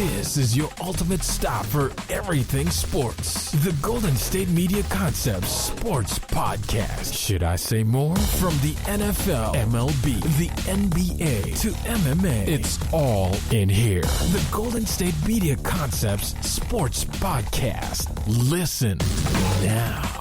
This is your ultimate stop for everything sports. The Golden State Media Concepts Sports Podcast. Should I say more? From the NFL, MLB, the NBA to MMA, it's all in here. The Golden State Media Concepts Sports Podcast. Listen now.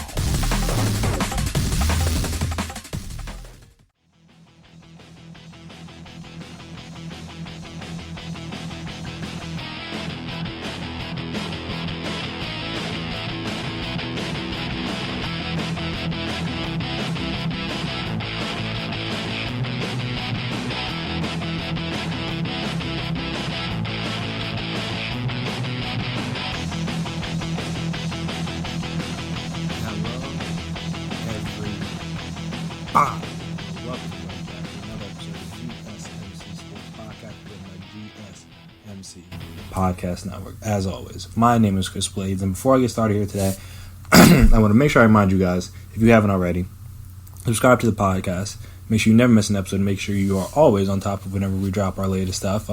Welcome back to another episode of GSMC Sports Podcast with my GSMC Podcast Network. As always, my name is Chris Blades, and before I get started here today, I want to make sure I remind you guys, if you haven't already, subscribe to the podcast. Make sure you never miss an episode. Make sure you are always on top of whenever we drop our latest stuff.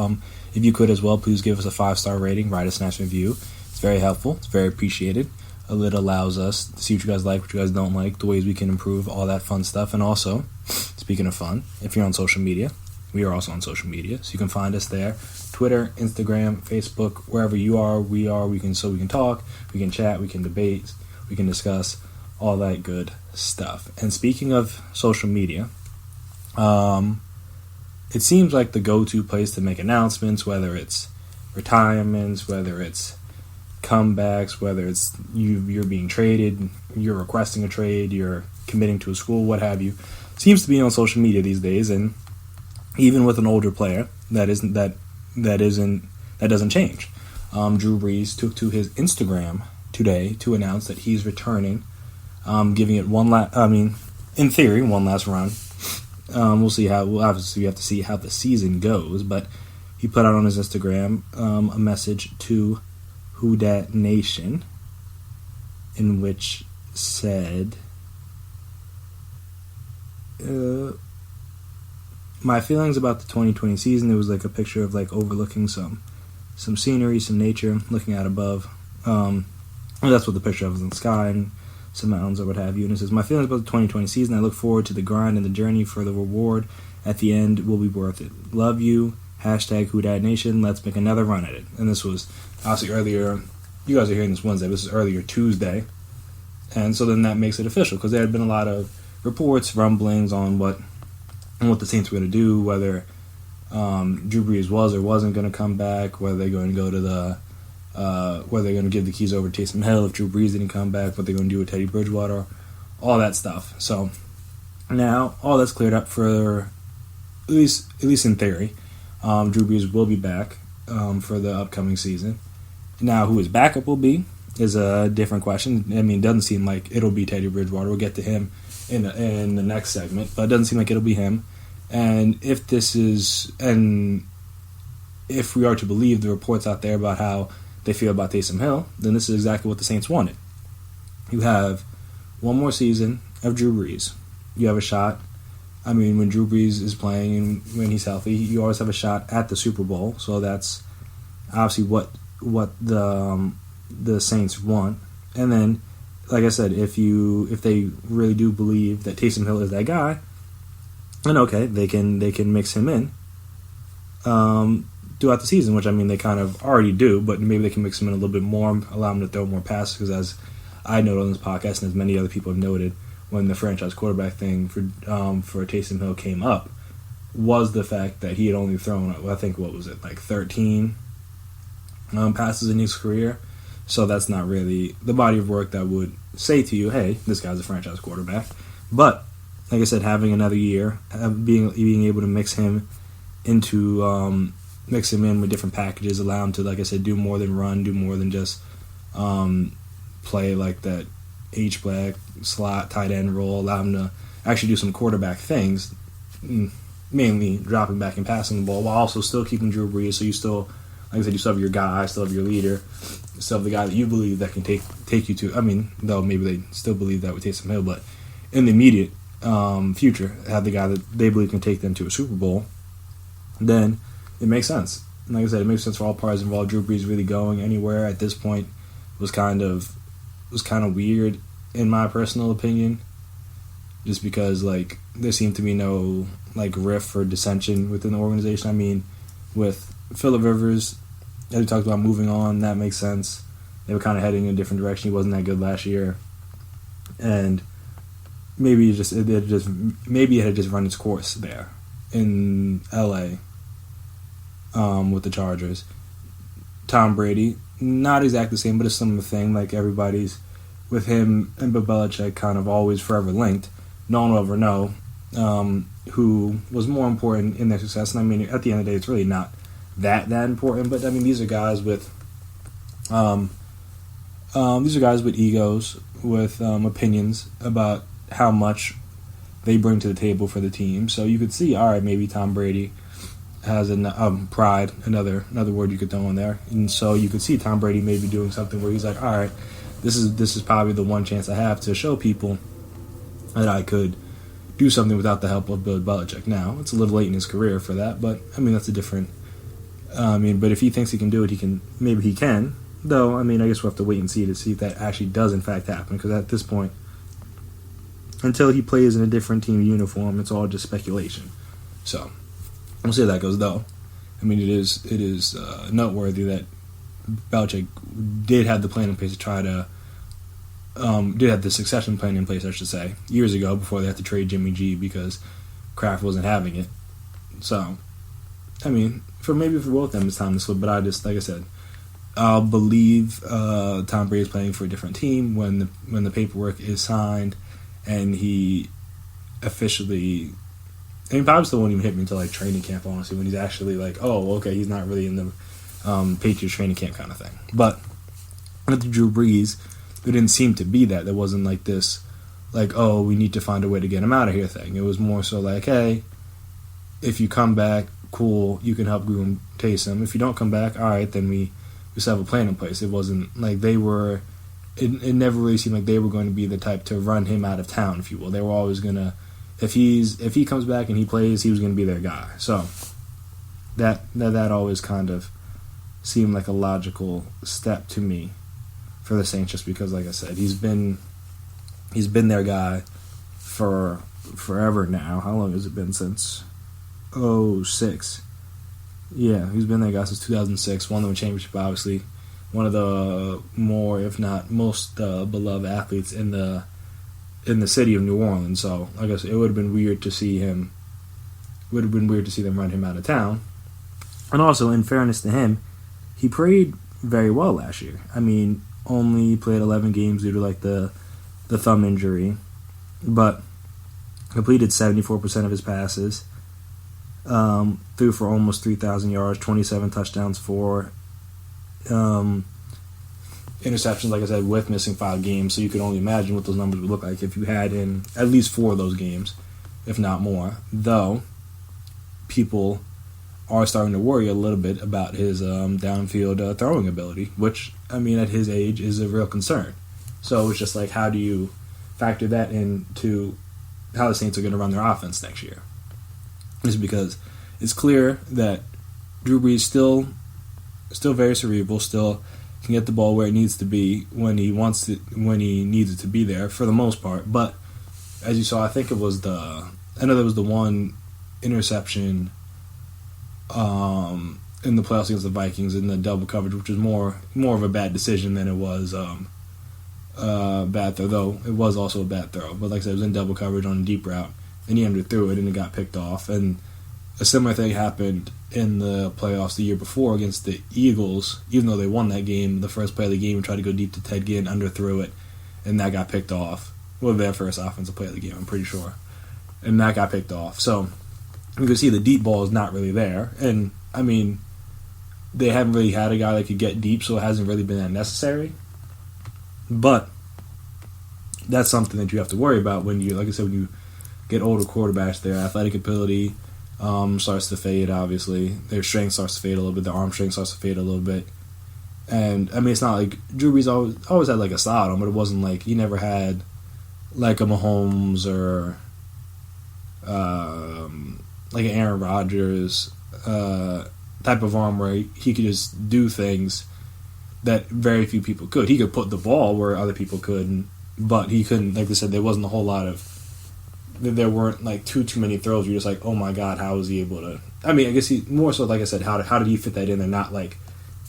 If you could as well, please give us a 5-star rating, write us a nice review. It's very helpful. It's very appreciated. It allows us to see what you guys like, what you guys don't like, the ways we can improve, all that fun stuff. And also, speaking of fun, if you're on social media, we are also on social media, so you can find us there. Twitter, Instagram, Facebook, wherever you are, we are. We can talk, we can chat, we can debate, we can discuss all that good stuff. And speaking of social media, it seems like the go-to place to make announcements, whether it's retirements, whether it's comebacks, whether it's you're being traded, you're requesting a trade, you're committing to a school, what have you, seems to be on social media these days. And even with an older player, that doesn't change. Drew Brees took to his Instagram today to announce that he's returning, giving it in theory, one last run. We'll see how. Obviously, we have to see how the season goes, but he put out on his Instagram a message to Who Dat Nation, in which said, my feelings about the 2020 season. It was like a picture of like overlooking some scenery, some nature, looking out above. And that's what the picture of was in the sky and some mountains or what have you. And it says, my feelings about the 2020 season. I look forward to the grind and the journey, for the reward at the end will be worth it. Love you. Hashtag Who Dat Nation. Let's make another run at it. And this was obviously earlier. You guys are hearing this Wednesday. This is earlier Tuesday. And so then that makes it official, because there had been a lot of reports, rumblings on what the Saints were going to do, whether Drew Brees was or wasn't going to come back, whether they're going to go to whether they're going to give the keys over to Taysom Hill if Drew Brees didn't come back, what they're going to do with Teddy Bridgewater, all that stuff. So now all that's cleared up for at least in theory. Drew Brees will be back for the upcoming season. Now, who his backup will be is a different question. I mean, it doesn't seem like it'll be Teddy Bridgewater. We'll get to him in the next segment, but it doesn't seem like it'll be him. And if we are to believe the reports out there about how they feel about Taysom Hill, then this is exactly what the Saints wanted. You have one more season of Drew Brees. You have a shot. I mean, when Drew Brees is playing and when he's healthy, you always have a shot at the Super Bowl. So that's obviously what the Saints want. And then, like I said, if they really do believe that Taysom Hill is that guy, then okay, they can mix him in throughout the season, which I mean they kind of already do, but maybe they can mix him in a little bit more, allow him to throw more passes, because as I noted on this podcast and as many other people have noted, when the franchise quarterback thing for Taysom Hill came up, was the fact that he had only thrown, I think, what was it, like 13 passes in his career. So that's not really the body of work that would say to you, hey, this guy's a franchise quarterback. But, like I said, having another year, being able to mix him in with different packages, allow him to, like I said, do more than run, do more than just play like that H-back, slot, tight end role, allow him to actually do some quarterback things, mainly dropping back and passing the ball, while also still keeping Drew Brees. So you still, like I said, you still have your guy, still have your leader, still have the guy that you believe that can take you to, I mean, though maybe they still believe that with Taysom Hill, but in the immediate future, have the guy that they believe can take them to a Super Bowl, then it makes sense. like I said, it makes sense for all parties involved. Drew Brees really going anywhere at this point was kind of weird in my personal opinion, just because like there seemed to be no like rift or dissension within the organization. I mean, with Phillip Rivers, as we talked about moving on, that makes sense. They were kind of heading in a different direction. He wasn't that good last year, and maybe it had just run its course there in LA with the Chargers. Tom Brady, not exactly the same, but a similar thing. Like everybody's with him and Bill Belichick kind of always forever linked. No one will ever know who was more important in their success. And I mean, at the end of the day, it's really not that important. But I mean, these are guys with egos, with opinions about how much they bring to the table for the team. So you could see, all right, maybe Tom Brady has pride, another word you could throw in there, and so you could see Tom Brady maybe doing something where he's like, all right, this is probably the one chance I have to show people that I could do something without the help of Bill Belichick. Now it's a little late in his career for that, but I mean that's a different. But if he thinks he can do it, maybe he can. Though I mean, I guess we'll have to wait and see if that actually does in fact happen. Because at this point, until he plays in a different team uniform, it's all just speculation. So we'll see how that goes. Though, I mean, it is noteworthy that Belichick did have the plan in place to try to did have the succession plan in place, I should say, years ago before they had to trade Jimmy G because Kraft wasn't having it. So, I mean, for both of them, it's time to slip. But I just, like I said, I'll believe Tom Brady is playing for a different team when the paperwork is signed and he officially. I mean, probably still won't even hit me until like training camp, honestly, when he's actually like, oh, okay, he's not really in the Patriots training camp kind of thing. But with Drew Brees, there didn't seem to be that. There wasn't like this, like, oh, we need to find a way to get him out of here thing. It was more so like, hey, if you come back, cool, you can help groom Taysom. If you don't come back, all right, then we just have a plan in place. It wasn't like they were. It never really seemed like they were going to be the type to run him out of town, if you will. They were always gonna. If he comes back and he plays, he was going to be their guy. So that always kind of seemed like a logical step to me for the Saints, just because, like I said, he's been their guy for forever now. How long has it been since? 2006. Yeah, he's been their guy since 2006. Won them a championship, obviously. One of the more, if not most, beloved athletes in the city of New Orleans. So I guess it would have been weird to see him. Would have been weird to see them run him out of town. And also, in fairness to him, he played very well last year. I mean, only played 11 games due to like the thumb injury, but completed 74% of his passes. Threw for almost 3,000 yards, 27 touchdowns, 4 interceptions, like I said, with missing 5 games. So you could only imagine what those numbers would look like if you had in at least 4 of those games, if not more. Though people are starting to worry a little bit about his downfield throwing ability, which, I mean, at his age is a real concern. So it's just like, how do you factor that into how the Saints are going to run their offense next year? It's because it's clear that Drew Brees still very cerebral, still can get the ball where it needs to be when he needs it to be there for the most part. But as you saw, I think it was I know there was the one interception in the playoffs against the Vikings in the double coverage, which was more of a bad decision than it was bad throw, though it was also a bad throw. But like I said, it was in double coverage on a deep route, and he underthrew it, and it got picked off. And a similar thing happened in the playoffs the year before against the Eagles. Even though they won that game, the first play of the game, tried to go deep to Ted Ginn, underthrew it, and that got picked off. Well, their first offensive play of the game, I'm pretty sure. And that got picked off. So you can see the deep ball is not really there. And, I mean, they haven't really had a guy that could get deep, so it hasn't really been that necessary. But that's something that you have to worry about when you, like I said, when you get older quarterbacks. Their athletic ability starts to fade, obviously. Their strength starts to fade a little bit. Their arm strength starts to fade a little bit. And, I mean, it's not like Drew Brees always had, like, a solid arm, but it wasn't like he never had, like, a Mahomes or, like, an Aaron Rodgers type of arm where he could just do things that very few people could. He could put the ball where other people couldn't, but he couldn't. Like I said, there wasn't a whole lot of. There weren't like too many throws. You're just like, oh my god, how was he able to? I mean, I guess he more so, like I said, how did he fit that in there? Not like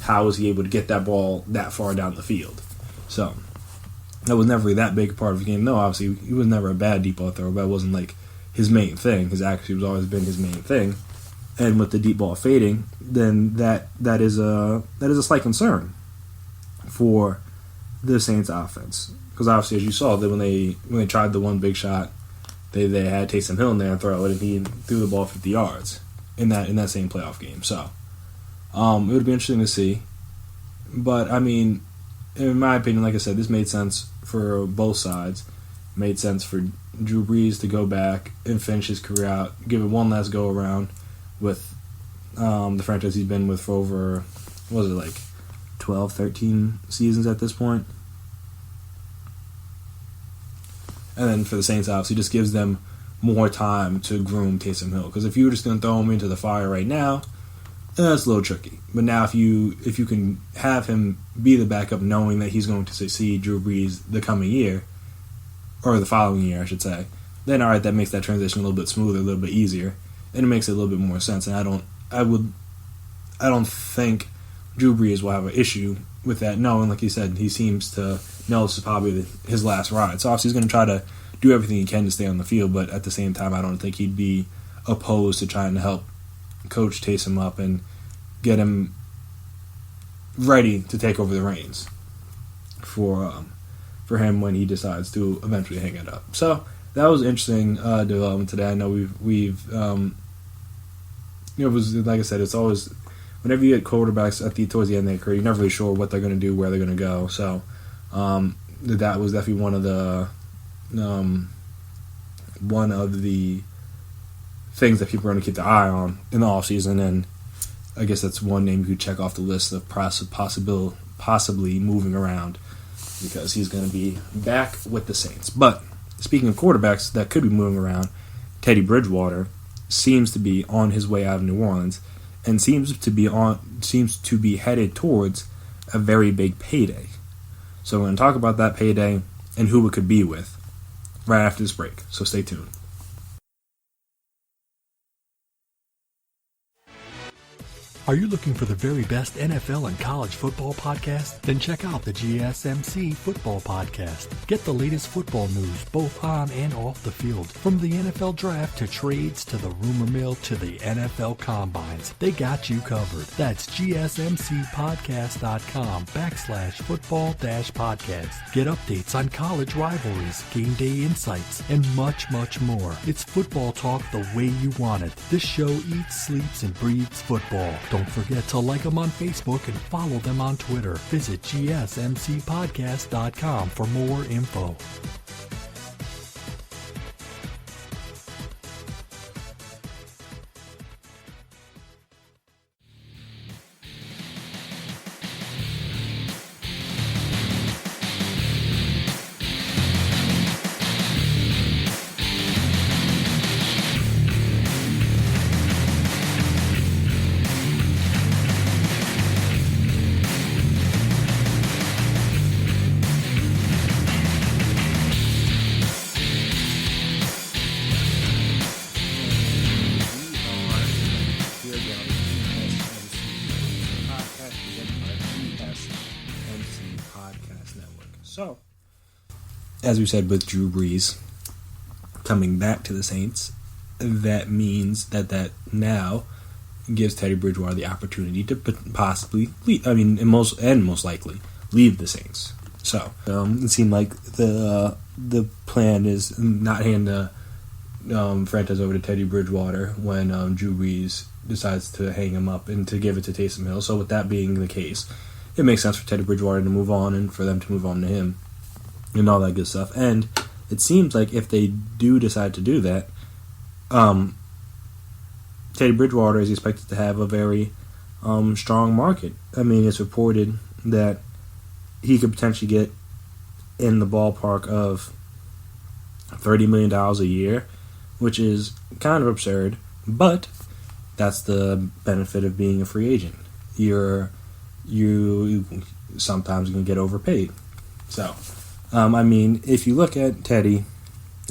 how was he able to get that ball that far down the field. So that was never really that big a part of the game. No, obviously he was never a bad deep ball thrower, but it wasn't like his main thing. His accuracy was always been his main thing. And with the deep ball fading, then that is a slight concern for the Saints offense, because obviously, as you saw, that when they tried the one big shot, they had Taysom Hill in there and throw it, and he threw the ball 50 yards in that same playoff game. So it would be interesting to see. But I mean, in my opinion, like I said, this made sense for both sides. It made sense for Drew Brees to go back and finish his career out, give it one last go around with the franchise he's been with for over, what was it, like 12, 13 seasons at this point. And then for the Saints, obviously, just gives them more time to groom Taysom Hill. Because if you were just going to throw him into the fire right now, that's a little tricky. But now if you can have him be the backup knowing that he's going to succeed Drew Brees the coming year, or the following year, I should say, then all right, that makes that transition a little bit smoother, a little bit easier, and it makes it a little bit more sense. And I don't think Drew Brees will have an issue with that, knowing, like he said, he seems to know this is probably his last ride. So obviously he's going to try to do everything he can to stay on the field, but at the same time, I don't think he'd be opposed to trying to help coach Taysom up and get him ready to take over the reins for him when he decides to eventually hang it up. So that was an interesting development today. I know we've it was, like I said, it's always, whenever you get quarterbacks towards the end of their career, you're never really sure what they're going to do, where they're going to go. So that was definitely one of the things that people are going to keep their eye on in the offseason, and I guess that's one name you could check off the list of possibly moving around, because he's going to be back with the Saints. But speaking of quarterbacks that could be moving around, Teddy Bridgewater seems to be on his way out of New Orleans, and seems to be headed towards a very big payday. So we're going to talk about that payday and who it could be with right after this break. So stay tuned. Are you looking for the very best NFL and college football podcast? Then check out the GSMC Football Podcast. Get the latest football news both on and off the field. From the NFL Draft to trades to the rumor mill to the NFL Combines, they got you covered. That's GSMCpodcast.com/football-podcast. Get updates on college rivalries, game day insights, and much, much more. It's football talk the way you want it. This show eats, sleeps, and breathes football. Don't forget to like them on Facebook and follow them on Twitter. Visit GSMCpodcast.com for more info. So, as we said, with Drew Brees coming back to the Saints, that means that now gives Teddy Bridgewater the opportunity to possibly leave, most likely leave the Saints. So it seemed like the plan is not hand the franchise over to Teddy Bridgewater when Drew Brees decides to hang him up and to give it to Taysom Hill. So with that being the case, it makes sense for Teddy Bridgewater to move on and for them to move on to him and all that good stuff. And it seems like if they do decide to do that, Teddy Bridgewater is expected to have a very strong market. I mean, it's reported that he could potentially get in the ballpark of $30 million a year, which is kind of absurd. But that's the benefit of being a free agent. You sometimes can get overpaid. So, I mean, if you look at Teddy,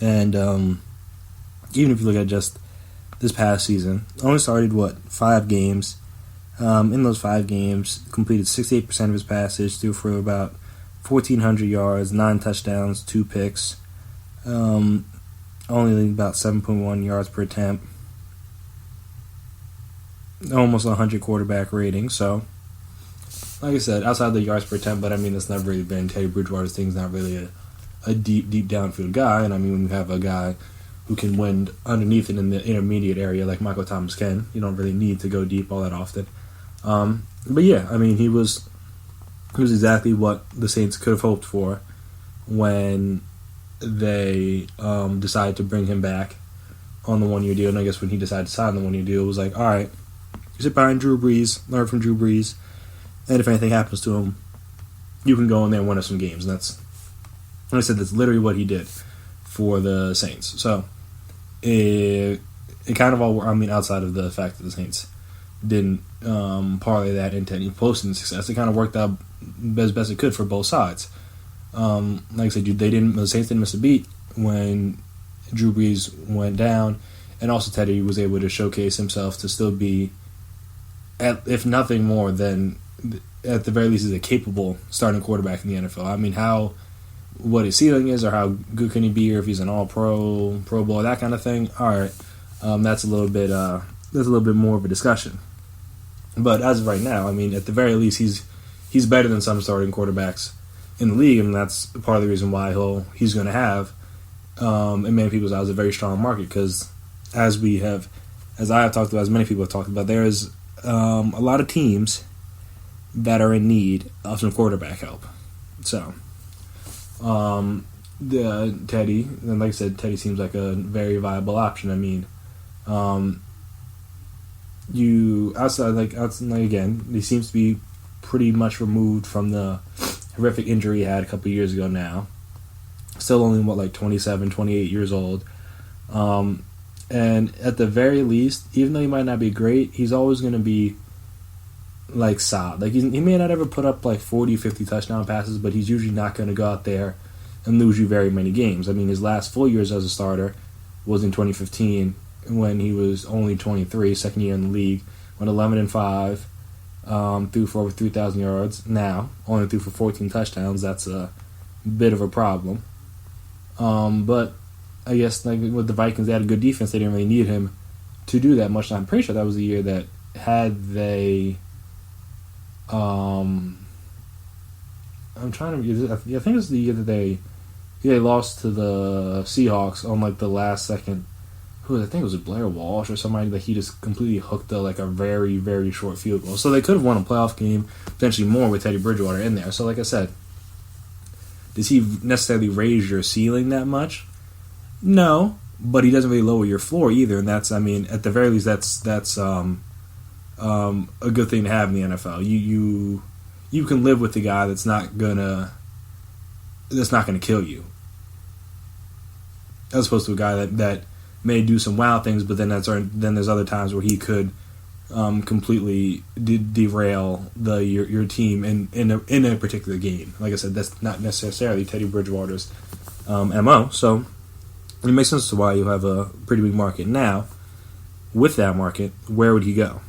and even if you look at just this past season, only started 5 games. In those 5 games, completed 68% of his passes, threw for about 1,400 yards, 9 touchdowns, 2 picks, only about 7.1 yards per attempt, almost 100 quarterback rating. So, like I said, outside the yards per attempt, but I mean, it's never really been Teddy Bridgewater's thing. He's not really a deep downfield guy. And I mean, when you have a guy who can win underneath it in the intermediate area like Michael Thomas can, you don't really need to go deep all that often. But yeah, I mean, he was exactly what the Saints could have hoped for when they decided to bring him back on the 1-year deal. And I guess when he decided to sign the 1-year deal, it was like, all right, you sit behind Drew Brees, learn from Drew Brees, and if anything happens to him, you can go in there and win us some games. And that's, like I said, that's literally what he did for the Saints. So it kind of all, I mean, outside of the fact that the Saints didn't parlay that into any postseason success, it kind of worked out as best it could for both sides. Like I said, the Saints didn't miss a beat when Drew Brees went down, and also Teddy was able to showcase himself to still be, if nothing more than, at the very least, is a capable starting quarterback in the NFL. I mean, what his ceiling is, or how good can he be, or if he's an All-Pro, Pro Bowl, that kind of thing. All right, that's a little bit more of a discussion. But as of right now, I mean, at the very least, he's better than some starting quarterbacks in the league, and that's part of the reason why he's going to have, in many people's eyes, a very strong market. Because as I have talked about, as many people have talked about, there is a lot of teams that are in need of some quarterback help. So, Teddy, and like I said, Teddy seems like a very viable option. I mean, again, he seems to be pretty much removed from the horrific injury he had a couple years ago now. Still only, 27, 28 years old. And at the very least, even though he might not be great, he's always going to be solid. He may not ever put up 40, 50 touchdown passes, but he's usually not going to go out there and lose you very many games. I mean, his last full years as a starter was in 2015 when he was only 23, second year in the league, went 11-5, threw for over 3,000 yards. Now, only threw for 14 touchdowns. That's a bit of a problem. But I guess with the Vikings, they had a good defense. They didn't really need him to do that much. I'm pretty sure that was the year that had they... I'm trying to... I think it was the year that they lost to the Seahawks on the last second. I think it was Blair Walsh or somebody that he just completely hooked a very, very short field goal. So they could have won a playoff game, potentially more, with Teddy Bridgewater in there. So like I said, does he necessarily raise your ceiling that much? No, but he doesn't really lower your floor either. And that's, I mean, at the very least, that's a good thing to have in the NFL. You can live with the guy that's not gonna kill you, as opposed to a guy that may do some wild things, but then there's other times where he could completely derail your team in a particular game. Like I said, that's not necessarily Teddy Bridgewater's MO. So it makes sense to why you have a pretty big market. Now, with that market, where would he go?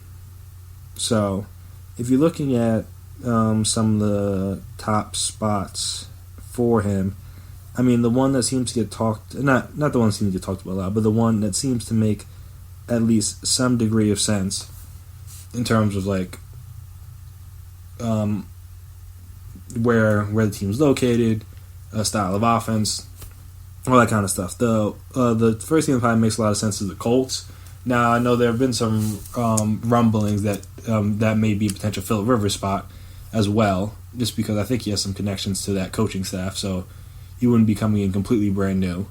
So if you're looking at some of the top spots for him, I mean, the one that seems to get not the one that seems to get talked about a lot, but the one that seems to make at least some degree of sense in terms of where the team's located, style of offense, all that kind of stuff. The first team that probably makes a lot of sense is the Colts. Now, I know there have been some rumblings that that may be a potential Phillip Rivers spot as well, just because I think he has some connections to that coaching staff, so he wouldn't be coming in completely brand new.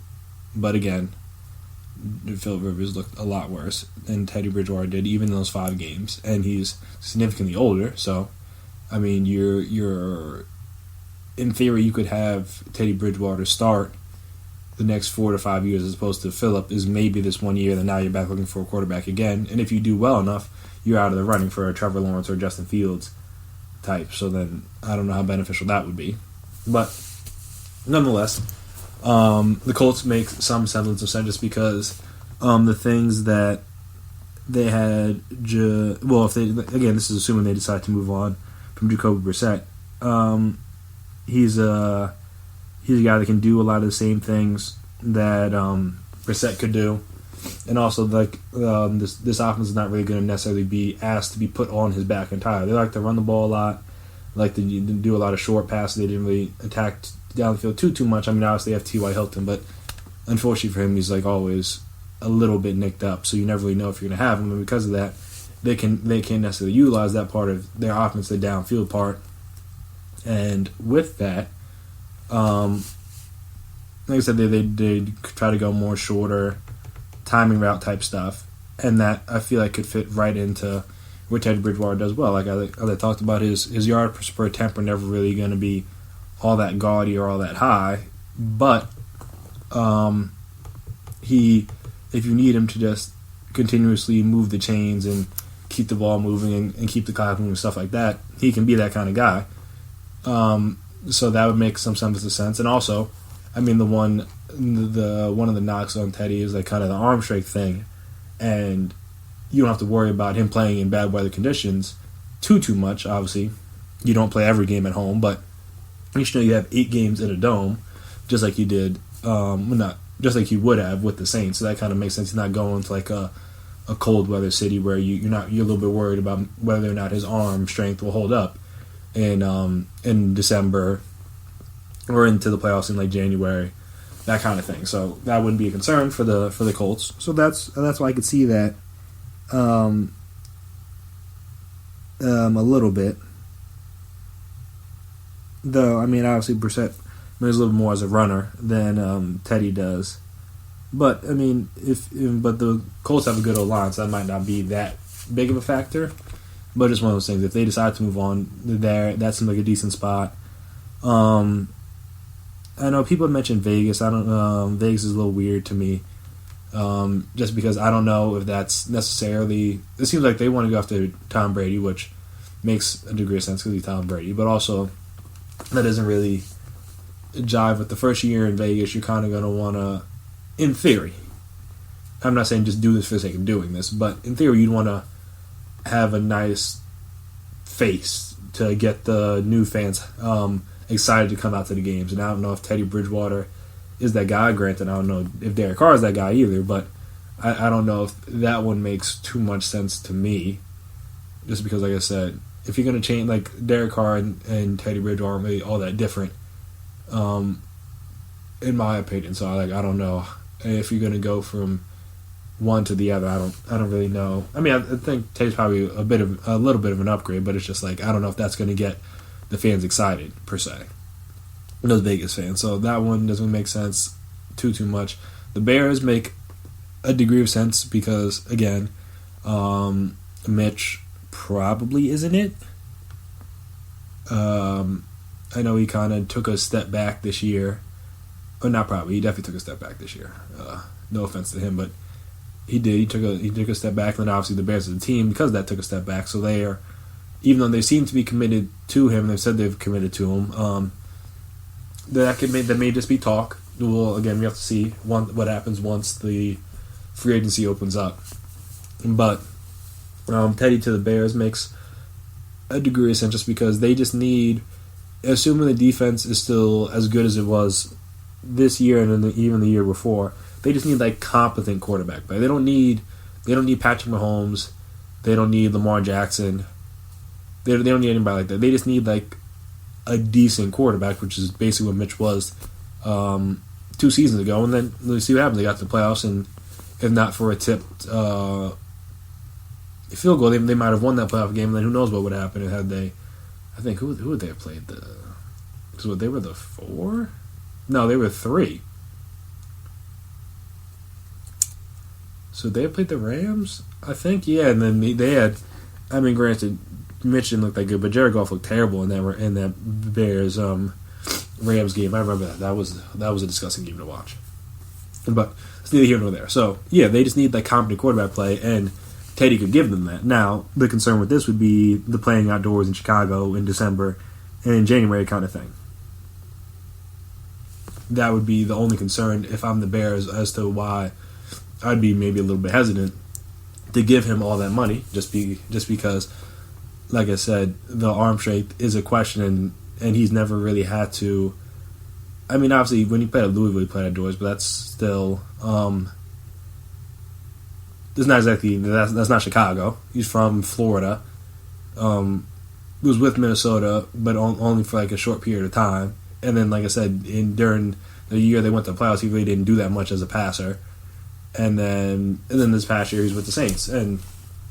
But again, Phillip Rivers looked a lot worse than Teddy Bridgewater did, even in those 5 games, and he's significantly older. So, I mean, you're in theory, you could have Teddy Bridgewater start the next 4 to 5 years, as opposed to Phillip is maybe this 1 year, then now you're back looking for a quarterback again. And if you do well enough, you're out of the running for a Trevor Lawrence or Justin Fields type. So then I don't know how beneficial that would be. But nonetheless, the Colts make some semblance of sense just because the things that they had, if they, again, this is assuming they decide to move on from Jacoby Brissett. He's a guy that can do a lot of the same things that Brissett could do, and also like this offense is not really going to necessarily be asked to be put on his back entirely. They like to run the ball a lot, like to do a lot of short passes. They didn't really attack down the field too much. I mean, obviously they have T.Y. Hilton, but unfortunately for him, he's like always a little bit nicked up, so you never really know if you're going to have him. And because of that, they can't necessarily utilize that part of their offense, the downfield part. And with that, like I said, they try to go more shorter, timing route type stuff, and that I feel like could fit right into what Teddy Bridgewater does well. Like I talked about, his yards per attempt are never really going to be all that gaudy or all that high, but if you need him to just continuously move the chains and keep the ball moving and keep the clock moving and stuff like that, he can be that kind of guy. So that would make some semblance of sense. And also, I mean, one of the knocks on Teddy is like kind of the arm strength thing, and you don't have to worry about him playing in bad weather conditions too much. Obviously, you don't play every game at home, but you should know you have 8 games in a dome, just like you did. Just like you would have with the Saints. So that kind of makes sense. He's not going to like a cold weather city where you're a little bit worried about whether or not his arm strength will hold up in December or into the playoffs in like January, that kind of thing. So that wouldn't be a concern for the Colts. So that's why I could see that a little bit. Though I mean, obviously Brissett moves a little more as a runner than Teddy does. But I mean, but the Colts have a good O-line, so that might not be that big of a factor. But it's one of those things. If they decide to move on, that seems like a decent spot. I know people have mentioned Vegas. Vegas is a little weird to me, just because I don't know if that's necessarily. It seems like they want to go after Tom Brady, which makes a degree of sense because he's Tom Brady. But also, that doesn't really jive with the first year in Vegas. You're kind of going to want to, in theory, I'm not saying just do this for the sake of doing this, but in theory you'd want to have a nice face to get the new fans excited to come out to the games. And I don't know if Teddy Bridgewater is that guy. Granted, I don't know if Derek Carr is that guy either, but I don't know if that one makes too much sense to me, just because, like I said, if you're going to change, like Derek Carr and Teddy Bridgewater aren't really all that different, in my opinion. So I don't know if you're going to go from one to the other. I don't really know. I mean, I think Teddy's probably a little bit of an upgrade, but it's just like I don't know if that's going to get the fans excited per se. Those Vegas fans. So that one doesn't make sense too much. The Bears make a degree of sense because again, Mitch probably isn't it. I know he kind of took a step back this year. Or not probably. He definitely took a step back this year. No offense to him, but he did. He took a step back, and then obviously the Bears as a team, because of that, took a step back. So they are, even though they seem to be committed to him, they've said they've committed to him. That may just be talk. Well, again, we have to see what happens once the free agency opens up. But Teddy to the Bears makes a degree of sense just because they just need, assuming the defense is still as good as it was this year and even the year before, they just need like competent quarterback play. They don't need Patrick Mahomes. They don't need Lamar Jackson. They don't need anybody like that. They just need like a decent quarterback, which is basically what Mitch was 2 seasons ago. And then let's see what happens. They got to the playoffs, and if not for a tipped field goal, they might have won that playoff game. And then who knows what would happen had they? I think who would they have played? Because they were the 4. No, they were 3. So they played the Rams, I think. Yeah, and then they had. I mean, granted, Mitch didn't look that good, but Jared Goff looked terrible in that Bears Rams game. I remember that. That was a disgusting game to watch. But it's neither here nor there. So, yeah, they just need that competent quarterback play, and Teddy could give them that. Now, the concern with this would be the playing outdoors in Chicago in December and in January kind of thing. That would be the only concern if I'm the Bears as to why I'd be maybe a little bit hesitant to give him all that money, just because, like I said, the arm strength is a question, and he's never really had to. I mean, obviously, when he played at Louisville, he played outdoors, but that's still that's not Chicago. He's from Florida. He was with Minnesota, but only for like a short period of time. And then, like I said, during the year they went to the playoffs, he really didn't do that much as a passer. And then this past year, he's with the Saints. And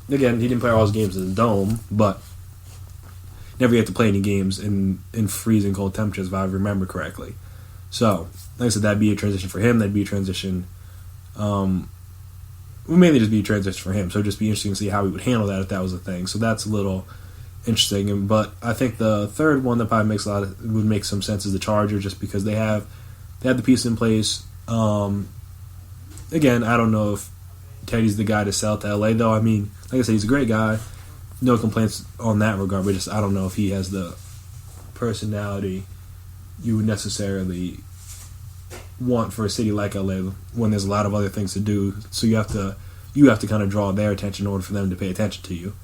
again, he didn't play all his games in the Dome, but never had to play any games in freezing cold temperatures, if I remember correctly. So, like I said, that'd be a transition for him. That'd be a transition. Mainly just be a transition for him. So it'd just be interesting to see how he would handle that if that was a thing. So that's a little interesting. But I think the third one that probably would make some sense is the Chargers, just because they have the pieces in place. Again, I don't know if Teddy's the guy to sell to LA, though. I mean, like I said, he's a great guy. No complaints on that regard, but just I don't know if he has the personality you would necessarily want for a city like LA when there's a lot of other things to do. So you have to kind of draw their attention in order for them to pay attention to you.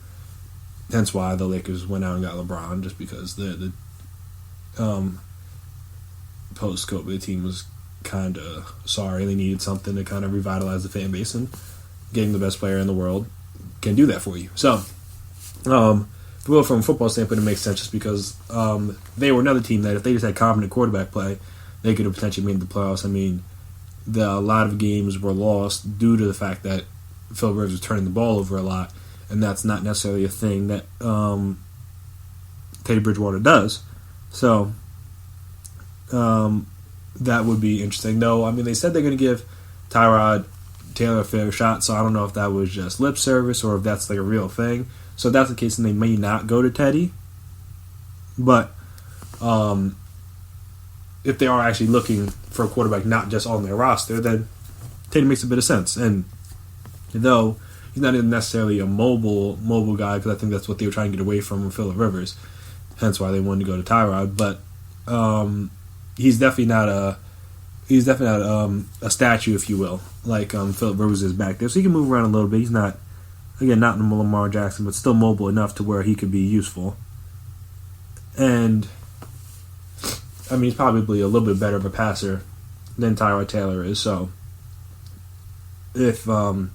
Hence why the Lakers went out and got LeBron, just because the post-COVID team was kind of sorry. They needed something to kind of revitalize the fan base, and getting the best player in the world can do that for you. So, from a football standpoint, it makes sense just because they were another team that if they just had competent quarterback play, they could have potentially made the playoffs. I mean, a lot of games were lost due to the fact that Phil Rivers was turning the ball over a lot, and that's not necessarily a thing that Teddy Bridgewater does. So, that would be interesting. Though, I mean, they said they're going to give Tyrod Taylor a fair shot, so I don't know if that was just lip service or if that's like a real thing. So if that's the case, then they may not go to Teddy. But if they are actually looking for a quarterback not just on their roster, then Teddy makes a bit of sense. And though he's not even necessarily a mobile guy, because I think that's what they were trying to get away from with Phillip Rivers, hence why they wanted to go to Tyrod. But he's definitely not a statue, if you will, like Phillip Rivers is back there. So he can move around a little bit. He's not, again, not Lamar Jackson, but still mobile enough to where he could be useful. And I mean, he's probably a little bit better of a passer than Tyrod Taylor is. So if like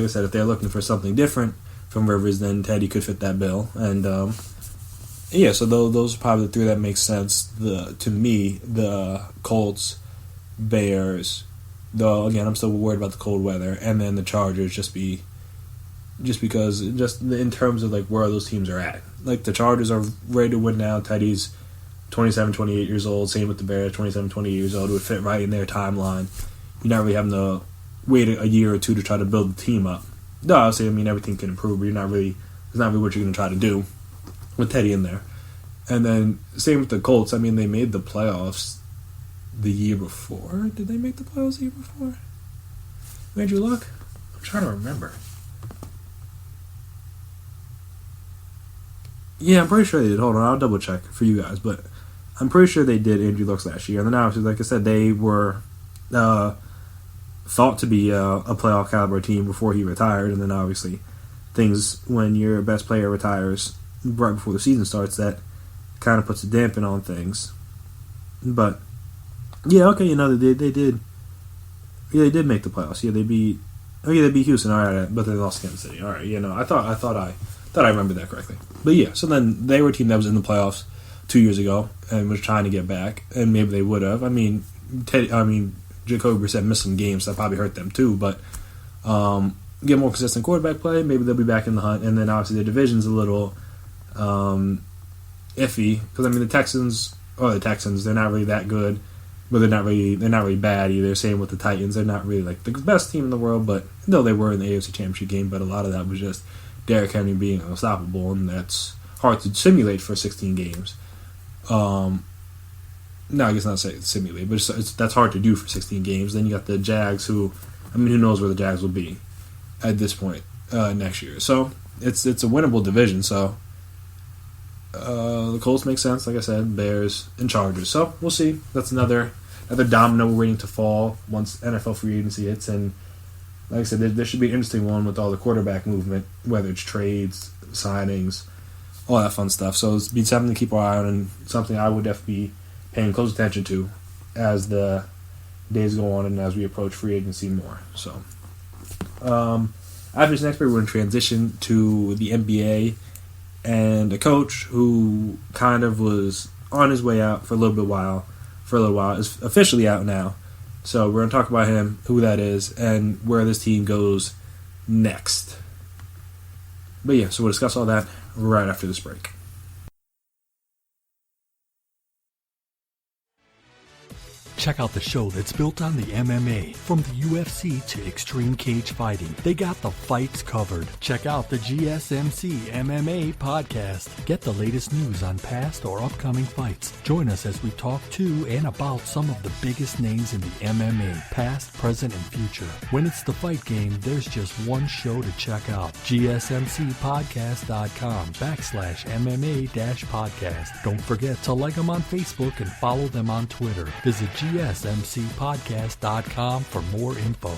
I said, if they're looking for something different from Rivers, then Teddy could fit that bill. And yeah, so those are probably the three that make sense. To me, the Colts, Bears, though again I'm still worried about the cold weather, and then the Chargers just because in terms of like where those teams are at. Like the Chargers are ready to win now. Teddy's 27, 28 years old. Same with the Bears, 27, 28 years old. It would fit right in their timeline. You're not really having to wait a year or two to try to build the team up. No, obviously, I mean, everything can improve, but it's not really what you're going to try to do with Teddy in there. And then same with the Colts. I mean, they made the playoffs the year before. Did they make the playoffs the year before? Andrew Luck? I'm trying to remember. Yeah, I'm pretty sure they did. Hold on, I'll double check for you guys, but I'm pretty sure they did Andrew Luck's last year. And then obviously, like I said, they were thought to be a playoff caliber team before he retired. And then obviously, things when your best player retires right before the season starts, that kind of puts a dampen on things. But yeah, okay, they did. Yeah, they did make the playoffs. Yeah, they beat Houston. All right, but they lost Kansas City. All right, I thought I remember that correctly. But yeah, so then they were a team that was in the playoffs 2 years ago and was trying to get back, and maybe they would have. I mean, Jacoby Brissett missed some games, so that probably hurt them too. But get more consistent quarterback play, maybe they'll be back in the hunt. And then obviously the division's a little iffy because I mean the Texans, they're not really that good, but they're not really bad either. Same with the Titans, they're not really like the best team in the world, but no, they were in the AFC Championship game. But a lot of that was just Derrick Henry being unstoppable, and that's hard to simulate for 16 games. no, I guess not simulate, but that's hard to do for 16 games. Then you got the Jags, who knows where the Jags will be at this point next year. So it's a winnable division. So the Colts make sense, like I said, Bears and Chargers. So we'll see. That's another domino waiting to fall once NFL free agency hits. And like I said, there should be an interesting one with all the quarterback movement, whether it's trades, signings, all that fun stuff. So it's be something to keep our eye on, and something I would definitely be paying close attention to as the days go on and as we approach free agency more. So after this next break, we're going to transition to the NBA and a coach who kind of was on his way out for a little while, is officially out now. So we're going to talk about him, who that is, and where this team goes next. But yeah, so we'll discuss all that right after this break. Check out the show that's built on the MMA. From the UFC to extreme cage fighting, they got the fights covered. Check out the GSMC MMA podcast. Get the latest news on past or upcoming fights. Join us as we talk to and about some of the biggest names in the MMA, past, present, and future. When it's the fight game, there's just one show to check out. GSMCpodcast.com/MMA-podcast. Don't forget to like them on Facebook and follow them on Twitter. Visit GSMCpodcast.com for more info.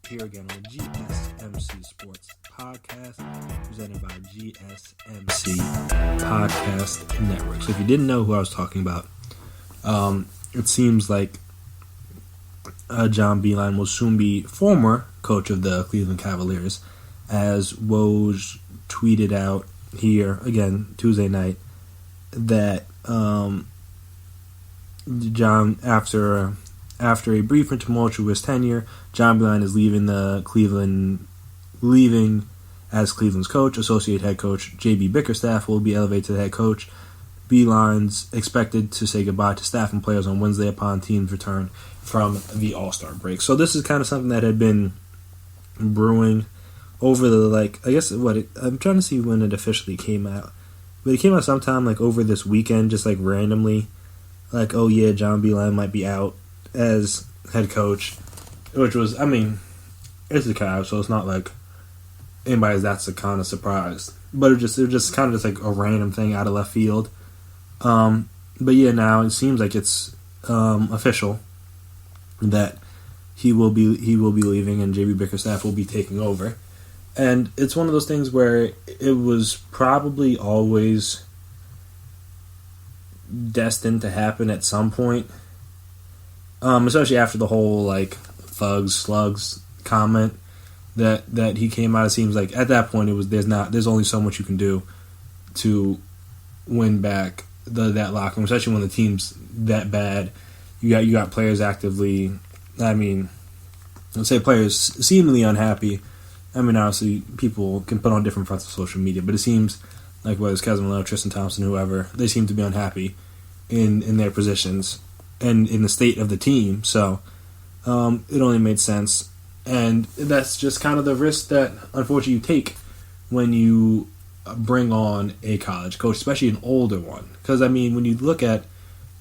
Here again on the GSMC Sports Podcast, presented by GSMC Podcast Network. So if you didn't know who I was talking about, it seems like John Beilein will soon be former coach of the Cleveland Cavaliers, as Woj tweeted out here, again, Tuesday night, that John, after a brief and tumultuous tenure, John Beilein is leaving as Cleveland's coach. Associate head coach J.B. Bickerstaff will be elevated to the head coach. Beilein's expected to say goodbye to staff and players on Wednesday upon teams return from the All-Star break. So this is kind of something that had been brewing over I'm trying to see when it officially came out. But it came out sometime over this weekend, just randomly. Oh yeah, John Beilein might be out as head coach, which was, it's the Cavs, so it's not like anybody's that's kind of surprised. But it was just kind of a random thing out of left field. But yeah, now it seems like it's official that he will be leaving and JB Bickerstaff will be taking over. And it's one of those things where it was probably always destined to happen at some point. Especially after the whole thugs, slugs comment that he came out. It seems like at that point there's only so much you can do to win back that locker room, especially when the team's that bad. You got players actively. Let's say players seemingly unhappy. Obviously people can put on different fronts of social media, but it seems like whether it's Kevin Love, Tristan Thompson, whoever, they seem to be unhappy in their positions and in the state of the team. So it only made sense. And that's just kind of the risk that, unfortunately, you take when you bring on a college coach, especially an older one. Because, when you look at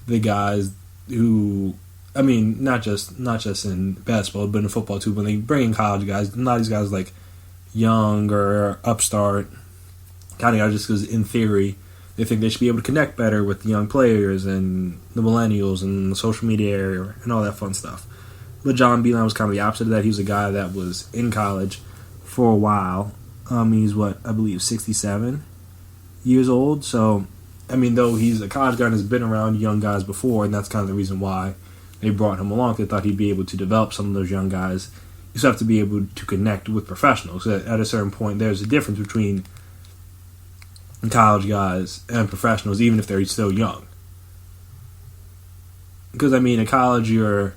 the guys who, not just in basketball, but in football too, when they bring in college guys, a lot of these guys young or upstart kind of guys, just because in theory they think they should be able to connect better with the young players and the millennials and the social media area and all that fun stuff. But John Beilein was kind of the opposite of that. He was a guy that was in college for a while. He's 67 years old. So, though he's a college guy and has been around young guys before, and that's kind of the reason why they brought him along. They thought he'd be able to develop some of those young guys you still have to be able to connect with professionals. At a certain point, there's a difference between college guys and professionals, even if they're still young. Because I mean, in college, you're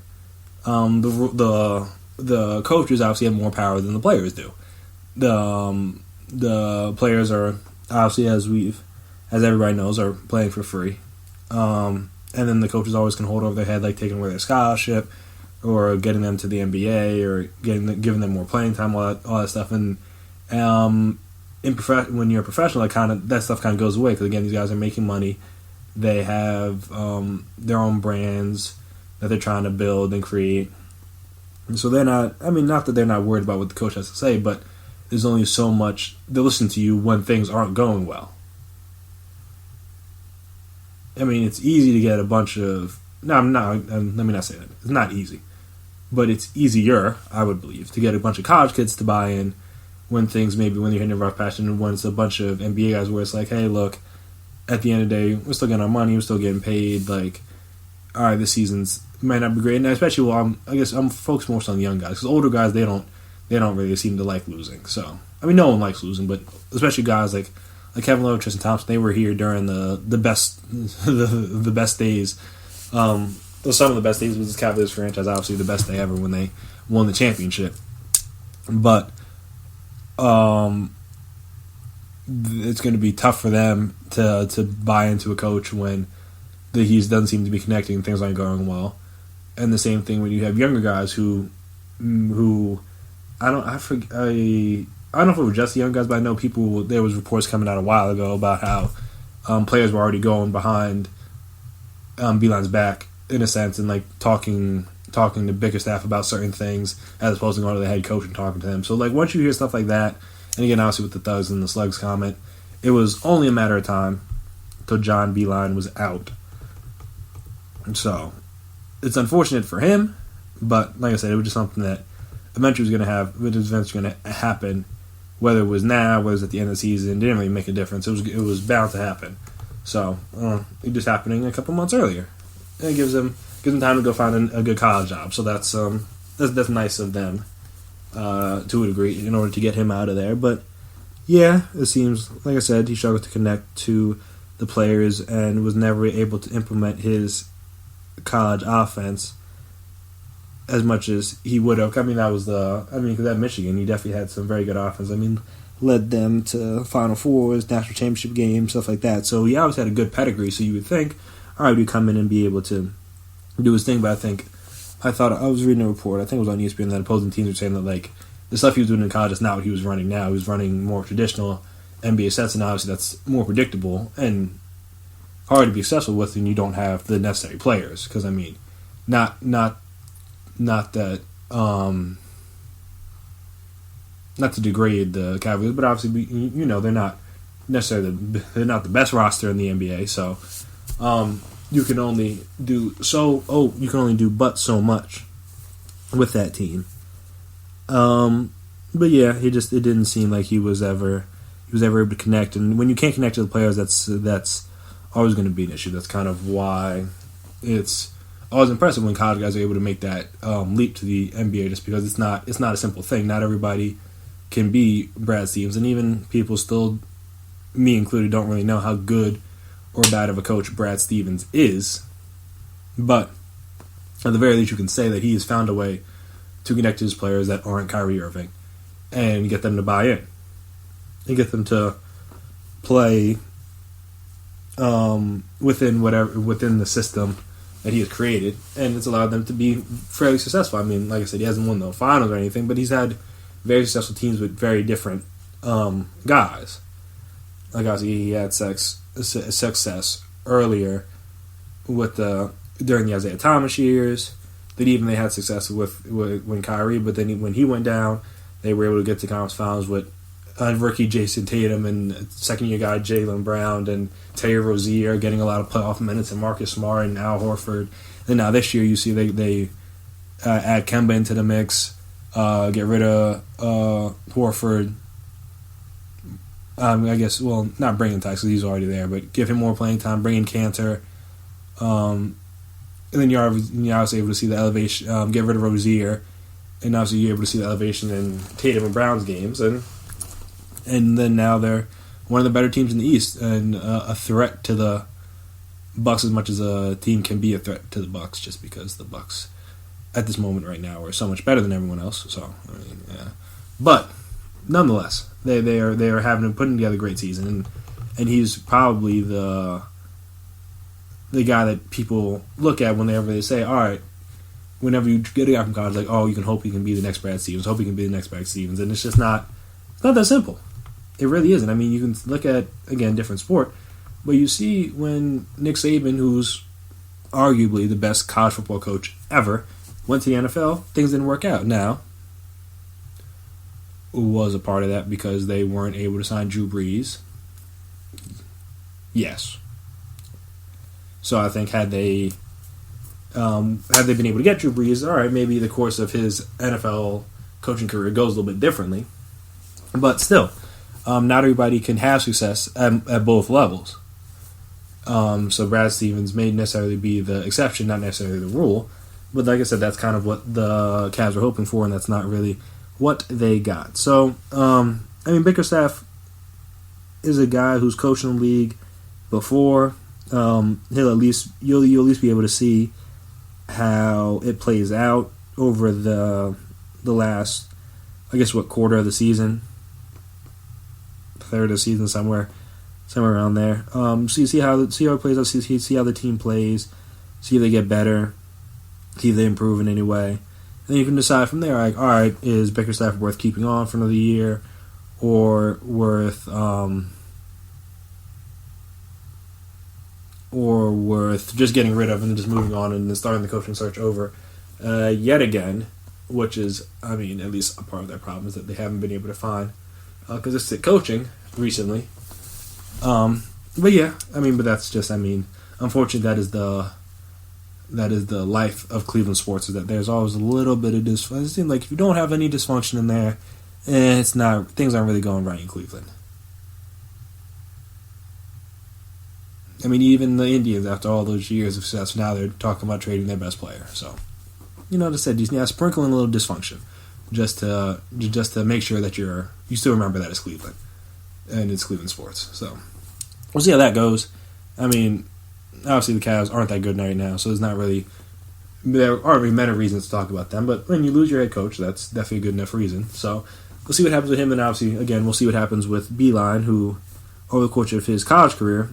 the coaches obviously have more power than the players do. The players are obviously, as everybody knows, are playing for free, and then the coaches always can hold over their head, like taking away their scholarship or getting them to the NBA or giving them more playing time, all that stuff. And when you're a professional, that stuff kind of goes away, because again, these guys are making money. They have their own brands that they're trying to build and create. And so they're not, I mean, not that they're not worried about what the coach has to say, but there's only so much they listen to you when things aren't going well. I mean, it's easy to get a bunch of, let me not say that. It's not easy. But it's easier, I would believe, to get a bunch of college kids to buy in when you're hitting a rough patch, and when it's a bunch of NBA guys where it's like, hey, look, at the end of the day, we're still getting our money, we're still getting paid. Like, all right, this season's might not be great, and especially, I'm focused more on the young guys, because older guys, they don't really seem to like losing. So, I mean, no one likes losing, but especially guys like Kevin Love, Tristan Thompson, they were here during the best the best days. Some of the best days with this Cavaliers franchise, obviously the best day ever when they won the championship. But it's going to be tough for them to buy into a coach when he doesn't seem to be connecting and things aren't going well. And the same thing when you have younger guys who I don't know if it was just the young guys, but I know there was reports coming out a while ago about how players were already going behind Beilein's back, in a sense, and like talking to Bickerstaff about certain things, as opposed to going to the head coach and talking to him. So like, once you hear stuff like that, and again, obviously with the Thugs and the Slugs comment, it was only a matter of time until John Beilein was out. So it's unfortunate for him, but like I said, it was just something that eventually was going to happen. Whether it was now, whether it was at the end of the season, didn't really make a difference. It was bound to happen. So it just happening a couple months earlier. And it gives them time to go find a good college job. So that's nice of them to a degree in order to get him out of there. But yeah, it seems, like I said, he struggled to connect to the players and was never able to implement his college offense as much as he would have. Because at Michigan, he definitely had some very good offense. I mean, led them to Final Fours, national championship games, stuff like that. So he always had a good pedigree. So you would think, all right, he'd come in and be able to do his thing. But I was reading a report, I think it was on ESPN, that opposing teams were saying that like the stuff he was doing in college is not what he was running now. He was running more traditional NBA sets, and obviously that's more predictable and hard to be successful with when you don't have the necessary players. Because I mean, not that not to degrade the Cavaliers, but obviously they're not necessarily they're not the best roster in the NBA. So you can only do but so much with that team. But yeah, it didn't seem like he was ever able to connect. And when you can't connect to the players, that's always going to be an issue. That's kind of why it's always impressive when college guys are able to make that leap to the NBA, just because it's not a simple thing. Not everybody can be Brad Stevens, and even people still, me included, don't really know how good or bad of a coach Brad Stevens is. But at the very least, you can say that he has found a way to connect to his players that aren't Kyrie Irving and get them to buy in and get them to play within the system that he has created, and it's allowed them to be fairly successful. I mean, like I said, he hasn't won the finals or anything, but he's had very successful teams with very different guys. Like obviously, he had success earlier during the Isaiah Thomas years. That even they had success with when Kyrie, but then when he went down, they were able to get to conference finals with rookie Jason Tatum and second-year guy Jaylen Brown and Terry Rozier getting a lot of playoff minutes, and Marcus Smart and Al Horford. And now this year, you see they add Kemba into the mix, get rid of Horford. I guess, well, not bring in Tyson because he's already there, but give him more playing time, bring in Cantor. And then you're obviously able to see the elevation, get rid of Rozier, And obviously you're able to see the elevation in Tatum and Brown's games. And then now they're one of the better teams in the East and a threat to the Bucks as much as a team can be a threat to the Bucks, just because the Bucks at this moment right now are so much better than everyone else. So, I mean, yeah. But nonetheless, they are putting together a great season, and he's probably the guy that people look at whenever they say, all right, whenever you get a guy from college, like, oh, you can hope he can be the next Brad Stevens, hope he can be the next Brad Stevens, and it's just not that simple. It really isn't. I mean, you can look at, again, different sport, but you see when Nick Saban, who's arguably the best college football coach ever, went to the NFL, things didn't work out. Now, was a part of that because they weren't able to sign Drew Brees? Yes. So I think had they been able to get Drew Brees, all right, maybe the course of his NFL coaching career goes a little bit differently. But still, not everybody can have success at both levels. So Brad Stevens may necessarily be the exception, not necessarily the rule. But like I said, that's kind of what the Cavs were hoping for, and that's not really what they got. So, I mean, Bickerstaff is a guy who's coached in the league before. You'll at least be able to see how it plays out over the last, I guess, quarter of the season, third of the season, somewhere around there. So you see how it plays out, see how the team plays, see if they get better, see if they improve in any way. And then you can decide from there, like, all right, is Bickerstaff worth keeping on for another year, or worth just getting rid of and just moving on and then starting the coaching search over yet again, which is, I mean, at least a part of their problem is that they haven't been able to find consistent coaching recently. But yeah, I mean, but that's just, I mean, unfortunately, that is the life of Cleveland sports, is that there's always a little bit of dysfunction. It seems like if you don't have any dysfunction in there, things aren't really going right in Cleveland. I mean, even the Indians, after all those years of success, now they're talking about trading their best player. So, like I said, just sprinkle in a little dysfunction, just to make sure that you still remember that it's Cleveland, and it's Cleveland sports. So, we'll see how that goes. I mean, obviously the Cavs aren't that good right now, so there aren't really many reasons to talk about them. But when you lose your head coach, that's definitely a good enough reason. So we'll see what happens with him, and obviously, again, we'll see what happens with Beilein, who, over the course of his college career,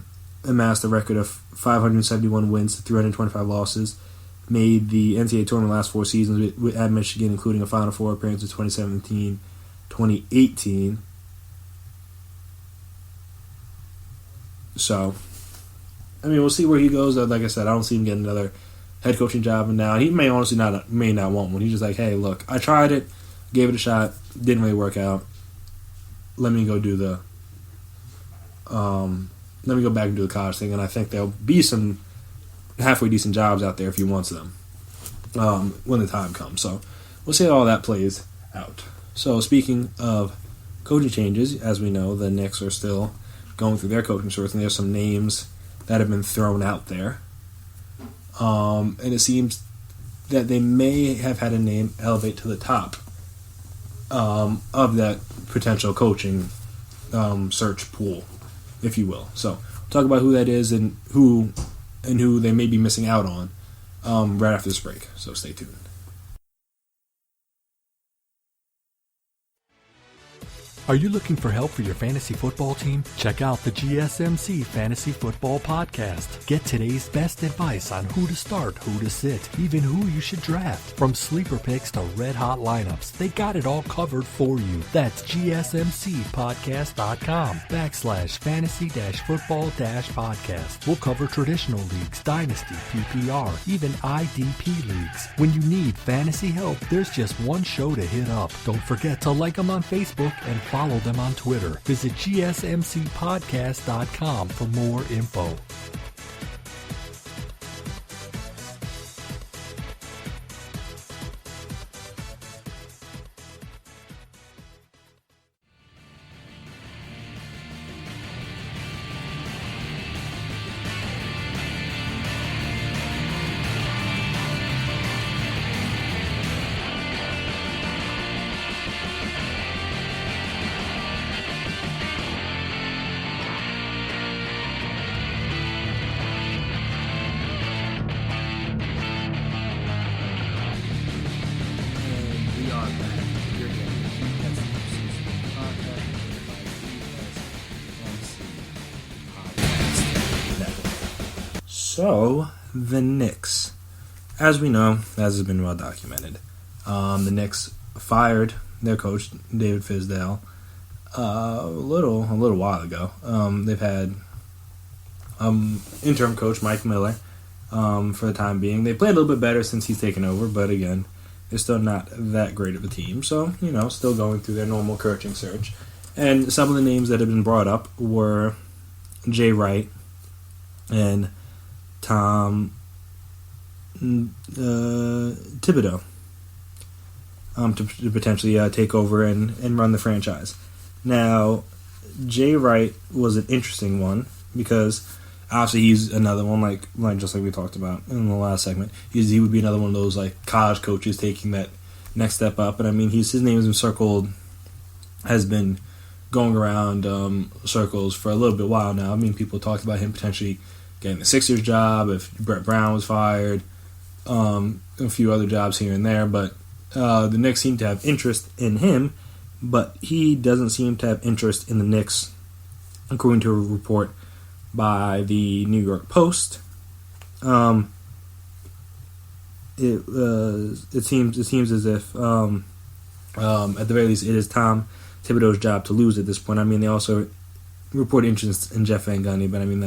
amassed a record of 571 wins to 325 losses, made the NCAA tournament last 4 seasons at Michigan, including a Final Four appearance in 2017, 2018. So, I mean, we'll see where he goes. Like I said, I don't see him getting another head coaching job now. He may honestly not want one. He's just like, hey, look, I tried it, gave it a shot, didn't really work out. Let me go back and do the college thing, and I think there'll be some halfway decent jobs out there if he wants them when the time comes. So we'll see how all that plays out. So speaking of coaching changes, as we know, the Knicks are still going through their coaching search, and there's some names that have been thrown out there. And it seems that they may have had a name elevate to the top of that potential coaching search pool, if you will. So we'll talk about who that is and who they may be missing out on right after this break. So stay tuned. Are you looking for help for your fantasy football team? Check out the GSMC Fantasy Football Podcast. Get today's best advice on who to start, who to sit, even who you should draft. From sleeper picks to red-hot lineups, they got it all covered for you. That's gsmcpodcast.com/fantasy-football-podcast. We'll cover traditional leagues, dynasty, PPR, even IDP leagues. When you need fantasy help, there's just one show to hit up. Don't forget to like them on Facebook and follow them on Twitter. Visit gsmcpodcast.com for more info. So, the Knicks. As we know, as has been well documented, the Knicks fired their coach, David Fizdale, a little while ago. They've had interim coach Mike Miller for the time being. They played a little bit better since he's taken over, but again, they're still not that great of a team. So, still going through their normal coaching search. And some of the names that have been brought up were Jay Wright and Tom Thibodeau to potentially take over and run the franchise. Now, Jay Wright was an interesting one because obviously he's another one like just like we talked about in the last segment. He would be another one of those like college coaches taking that next step up. And I mean, his name has been going around circles for a little bit while now. I mean, people talked about him potentially getting the Sixers job if Brett Brown was fired, a few other jobs here and there, but the Knicks seem to have interest in him, but he doesn't seem to have interest in the Knicks, according to a report by the New York Post. It seems as if at the very least it is Tom Thibodeau's job to lose at this point. I mean, they also report interest in Jeff Van Gundy, but I mean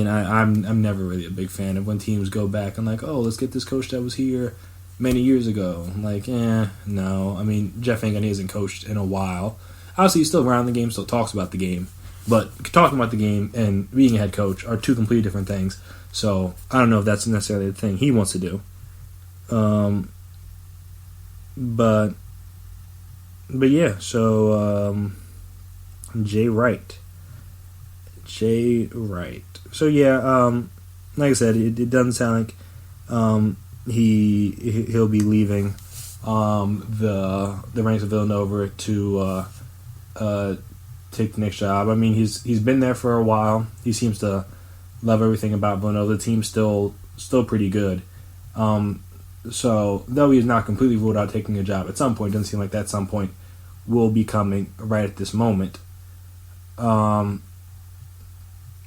I'm never really a big fan of when teams go back and like, oh, let's get this coach that was here many years ago. Like, no. I mean, Jeff Van Gundy hasn't coached in a while. Obviously, he's still around the game, still talks about the game, but talking about the game and being a head coach are two completely different things. So I don't know if that's necessarily the thing he wants to do. But yeah. So Jay Wright. So yeah, like I said, it doesn't sound like he'll be leaving the ranks of Villanova to take the next job. I mean, he's been there for a while. He seems to love everything about Villanova. The team's still pretty good. So though he's not completely ruled out taking a job at some point, it doesn't seem like that some point will be coming right at this moment.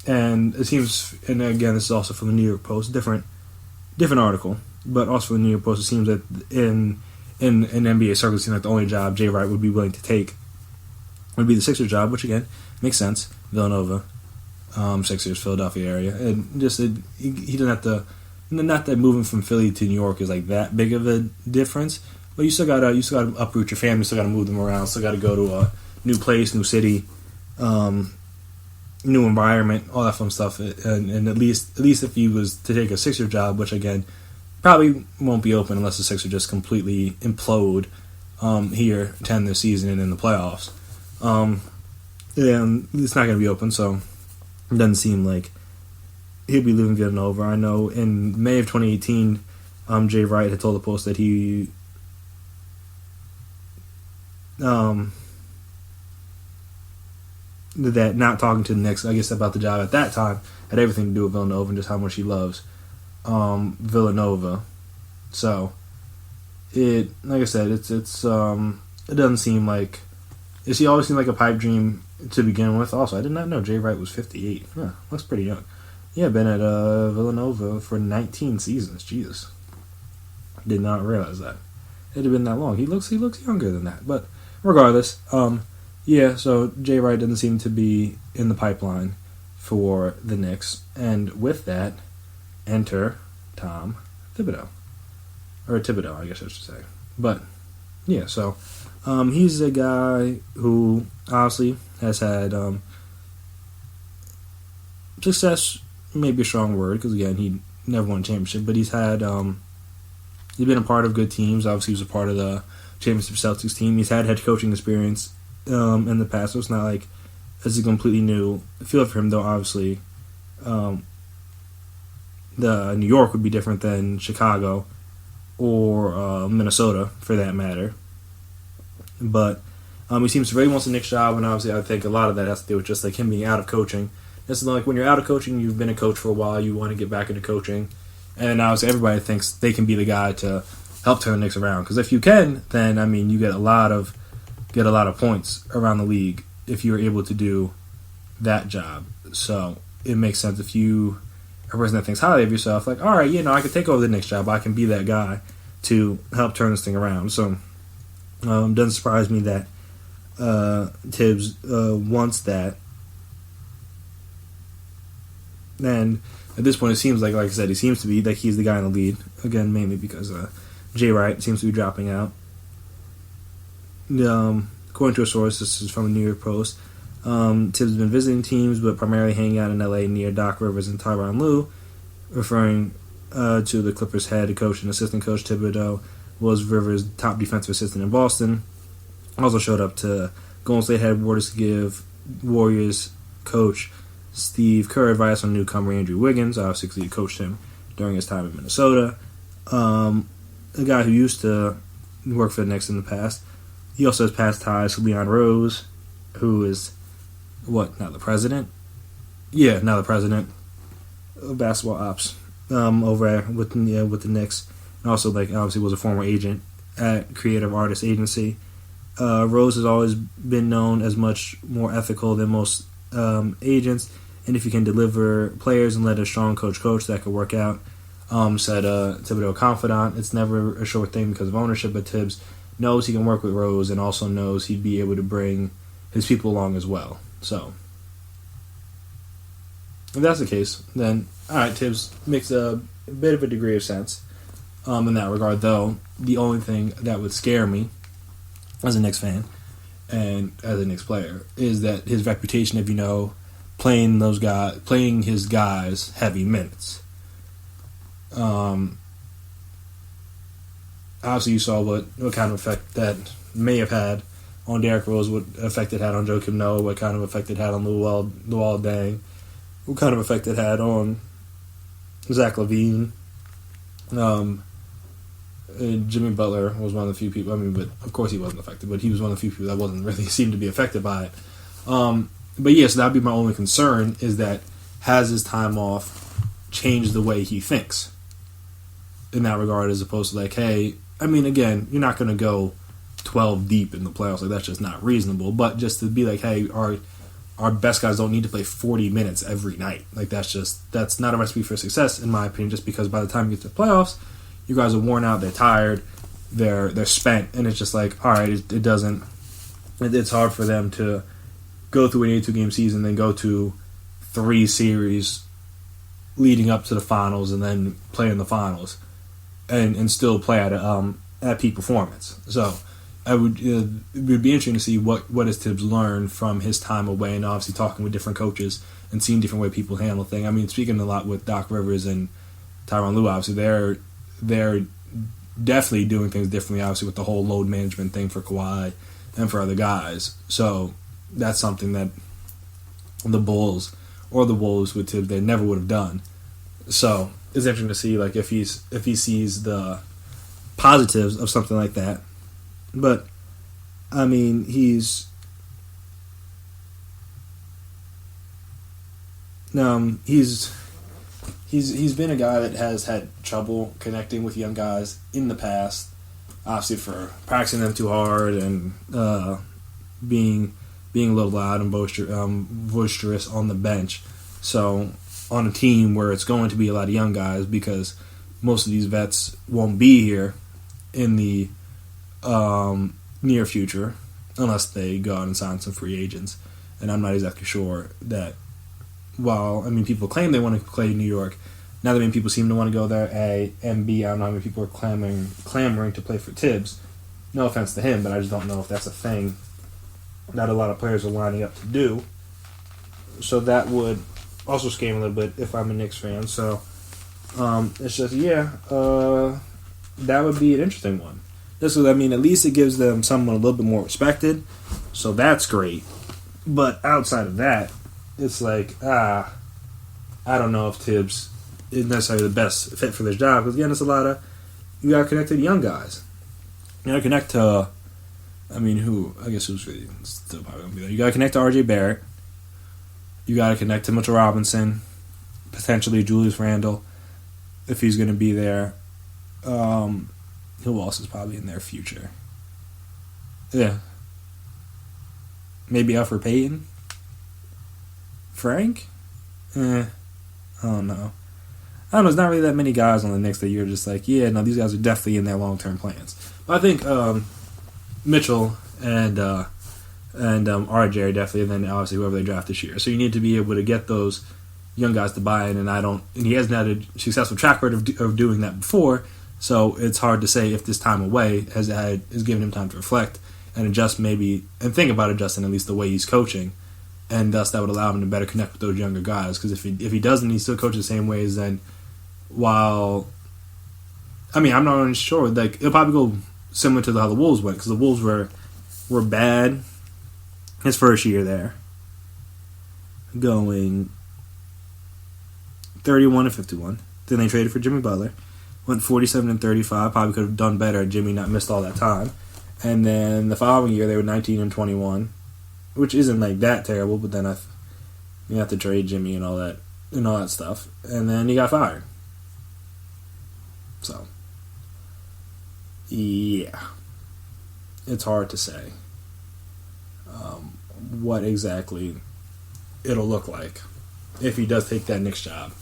And it seems, and again, this is also from the New York Post, different article, but also from the New York Post, it seems that in NBA circles, it seems like the only job Jay Wright would be willing to take would be the Sixers job, which again makes sense. Villanova, Sixers, Philadelphia area, and just he doesn't have to. Not that moving from Philly to New York is like that big of a difference, but you still gotta uproot your family, still gotta move them around, still gotta go to a new place, new city. New environment, all that fun stuff, and at least if he was to take a Sixer job, which again probably won't be open unless the Sixers just completely implode here to end this season and in the playoffs, and it's not going to be open, so it doesn't seem like he'll be leaving Villanova. I know in May of 2018, Jay Wright had told the Post that he that not talking to the Knicks, I guess, about the job at that time had everything to do with Villanova and just how much he loves Villanova. So it, like I said, it doesn't seem like he always seemed like a pipe dream to begin with. Also, I did not know Jay Wright was 58. Yeah, looks pretty young. Yeah, been at Villanova for 19 seasons. Jesus, did not realize that it had been that long. He looks younger than that, but regardless, yeah, so Jay Wright doesn't seem to be in the pipeline for the Knicks. And with that, enter Tom Thibodeau. Or Thibodeau, I guess I should say. But, yeah, so he's a guy who obviously has had success, maybe a strong word, because, again, he never won a championship. But he's been a part of good teams. Obviously, he was a part of the championship Celtics team. He's had head coaching experience in the past, so it's not like it's a completely new field for him, though obviously the New York would be different than Chicago or Minnesota for that matter. But he seems to really want the Knicks job, and obviously I think a lot of that has to do with just like him being out of coaching. It's like when you're out of coaching, you've been a coach for a while, you want to get back into coaching, and obviously everybody thinks they can be the guy to help turn the Knicks around, because if you can, then I mean you get a lot of points around the league if you're able to do that job. So it makes sense if you a person that thinks highly of yourself, like, all right, I can take over the next job. I can be that guy to help turn this thing around. So, doesn't surprise me that Tibbs wants that. And at this point, it seems like I said, he seems to be like he's the guy in the lead. Again, mainly because Jay Wright seems to be dropping out. According to a source, this is from the New York Post, Tibbs has been visiting teams, but primarily hanging out in L.A. near Doc Rivers and Tyronn Lue, referring to the Clippers' head coach and assistant coach. Thibodeau was Rivers' top defensive assistant in Boston. Also showed up to Golden State headquarters to give Warriors coach Steve Kerr advice on newcomer Andrew Wiggins. Obviously, he coached him during his time in Minnesota. A guy who used to work for the Knicks in the past. He also has past ties to Leon Rose, who is, now the president? Yeah, now the president of basketball ops over with the Knicks. And also, obviously was a former agent at Creative Artists Agency. Rose has always been known as much more ethical than most agents, and if you can deliver players and let a strong coach, that could work out. Said Thibodeau confidant. It's never a sure thing because of ownership, but Tibbs knows he can work with Rose and also knows he'd be able to bring his people along as well. So, if that's the case, then all right, Tibbs makes a bit of a degree of sense in that regard. Though the only thing that would scare me as a Knicks fan and as a Knicks player is that his reputation of playing his guys heavy minutes. Obviously, you saw what kind of effect that may have had on Derrick Rose, what effect it had on Joakim Noah, what kind of effect it had on Luol Deng, what kind of effect it had on Zach LaVine. Jimmy Butler was one of the few people, but of course he wasn't affected, but he was one of the few people that wasn't really seemed to be affected by it. But yes, that would be my only concern, is that has his time off changed the way he thinks in that regard, as opposed to hey, again, you're not going to go 12 deep in the playoffs. That's just not reasonable. But just to be hey, our best guys don't need to play 40 minutes every night. That's not a recipe for success, in my opinion, just because by the time you get to the playoffs, you guys are worn out, they're tired, they're spent, and it's just all right, it's hard for them to go through an 82-game season, then go to 3 series leading up to the finals and then play in the finals and still play at peak performance. So it would be interesting to see what has Tibbs learned from his time away, and obviously talking with different coaches and seeing different way people handle things. Speaking a lot with Doc Rivers and Tyronn Lue, obviously they're definitely doing things differently, obviously with the whole load management thing for Kawhi and for other guys. So that's something that the Bulls or the Wolves with Tibbs, they never would have done. So it's interesting to see if he sees the positives of something like that. But he's been a guy that has had trouble connecting with young guys in the past, obviously for practicing them too hard and being a little loud and boisterous on the bench. So on a team where it's going to be a lot of young guys, because most of these vets won't be here in the near future unless they go out and sign some free agents. And I'm not exactly sure that, while people claim they want to play in New York, now that many people seem to want to go there, A, and B, I don't know how many people are clamoring to play for Tibbs. No offense to him, but I just don't know if that's a thing that a lot of players are lining up to do. So that would also scare me a little bit if I'm a Knicks fan. So it's just, that would be an interesting one. Just because, at least it gives them someone a little bit more respected. So that's great. But outside of that, it's I don't know if Tibbs is necessarily the best fit for this job. Because, again, it's a lot of, you got to connect to the young guys. You got to connect to, who's really still probably going to be there. You got to connect to R.J. Barrett. You got to connect to Mitchell Robinson. Potentially Julius Randle, if he's going to be there. Who else is probably in their future? Yeah. Maybe Alfred Payton? Frank? I don't know. I don't know, there's not really that many guys on the Knicks that you're just like, yeah, no, these guys are definitely in their long-term plans. But I think Mitchell and RJ are definitely, and then obviously whoever they draft this year. So you need to be able to get those young guys to buy in, and he hasn't had a successful track record of doing that before, so it's hard to say if this time away has given him time to reflect and adjust maybe, and think about adjusting at least the way he's coaching, and thus that would allow him to better connect with those younger guys, because if he doesn't, he still coaches the same ways, then while, I mean, I'm not really sure, like, it'll probably go similar to how the Wolves went, because the Wolves were bad his first year there, going 31-51. Then they traded for Jimmy Butler, went 47-35. Probably could have done better had Jimmy not missed all that time. And then the following year they were 19-21, which isn't like that terrible. But then you have to trade Jimmy and all that stuff. And then he got fired. So yeah, it's hard to say what exactly it'll look like if he does take that Knicks job.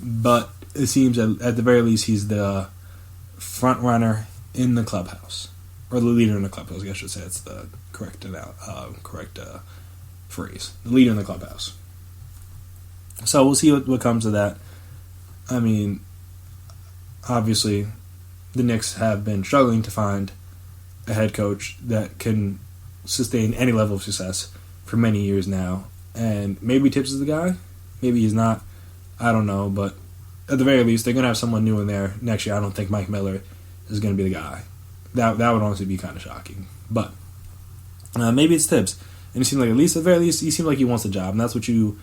But it seems at the very least he's the front runner in the clubhouse, or the leader in the clubhouse. I guess I should say it's the correct phrase. The leader in the clubhouse. So we'll see what comes of that. I mean, obviously, the Knicks have been struggling to find a head coach that can sustain any level of success for many years now. And maybe Tibbs is the guy. Maybe he's not. I don't know, but at the very least, they're going to have someone new in there next year. I don't think Mike Miller is going to be the guy. That would honestly be kind of shocking. But maybe it's Tibbs. And it seems like at the very least, he seems like he wants the job. And that's what you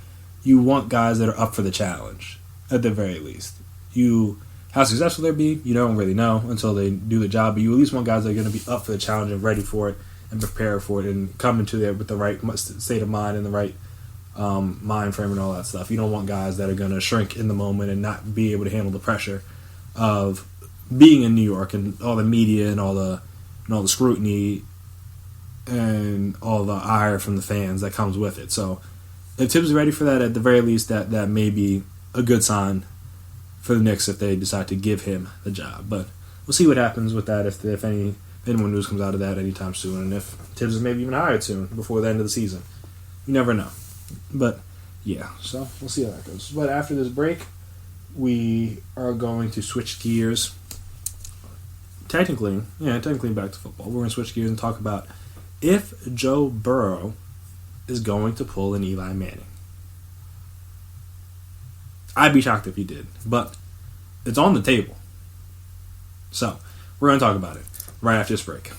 want, guys that are up for the challenge, at the very least. How successful they'll be, you don't really know until they do the job. But you at least want guys that are going to be up for the challenge and ready for it and prepare for it and come into there with the right state of mind and the right mind frame and all that stuff. You don't want guys that are going to shrink in the moment and not be able to handle the pressure of being in New York and all the media and all the scrutiny and all the ire from the fans that comes with it. So if Tibbs is ready for that, at the very least, that may be a good sign for the Knicks if they decide to give him the job. But we'll see what happens with that if any more news comes out of that anytime soon, and if Tibbs is maybe even hired soon before the end of the season. You never know. But yeah, so we'll see how that goes. But after this break, we are going to switch gears. Technically back to football. We're going to switch gears and talk about if Joe Burrow is going to pull an Eli Manning. I'd be shocked if he did, but it's on the table. So we're going to talk about it right after this break.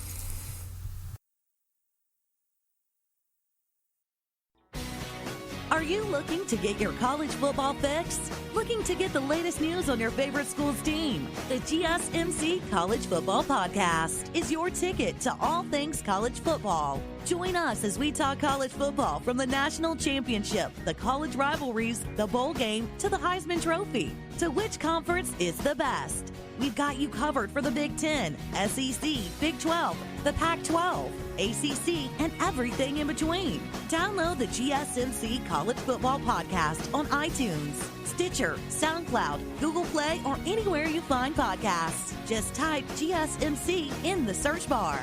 Are you looking to get your college football fix? Looking to get the latest news on your favorite school's team? The GSMC College Football Podcast is your ticket to all things college football. Join us as we talk college football from the national championship, the college rivalries, the bowl game, to the Heisman Trophy. To which conference is the best? We've got you covered for the Big Ten, SEC, Big 12, the Pac-12, ACC, and everything in between. Download the GSMC College Football Podcast on iTunes, Stitcher, SoundCloud, Google Play, or anywhere you find podcasts. Just type GSMC in the search bar.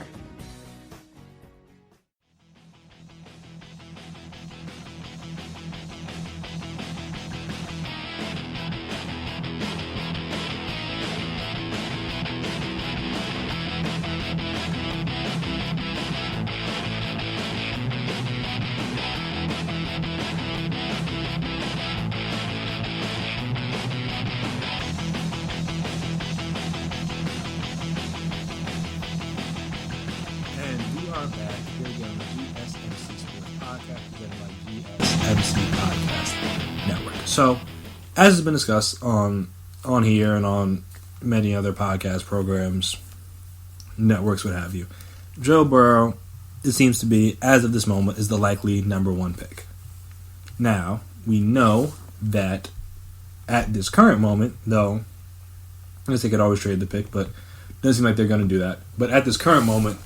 So, as has been discussed on here and on many other podcast programs, networks, what have you, Joe Burrow, it seems to be, as of this moment, is the likely number one pick. Now, we know that at this current moment, though, I guess they could always trade the pick, but it doesn't seem like they're going to do that. But at this current moment,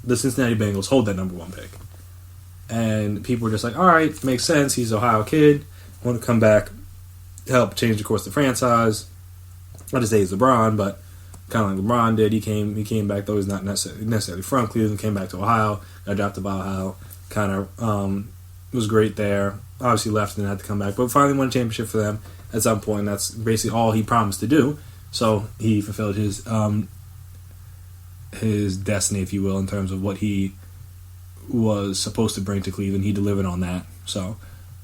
the Cincinnati Bengals hold that number one pick. And people were just like, all right, makes sense. He's an Ohio kid. Want to come back helped change the course of the franchise. Not to say he's LeBron, but kind of like LeBron did. He came back, though he's not necessarily from Cleveland, came back to Ohio, got drafted by Ohio, kind of was great there. Obviously left and had to come back, but finally won a championship for them at some point. That's basically all he promised to do. So he fulfilled his destiny, if you will, in terms of what he was supposed to bring to Cleveland. He delivered on that. So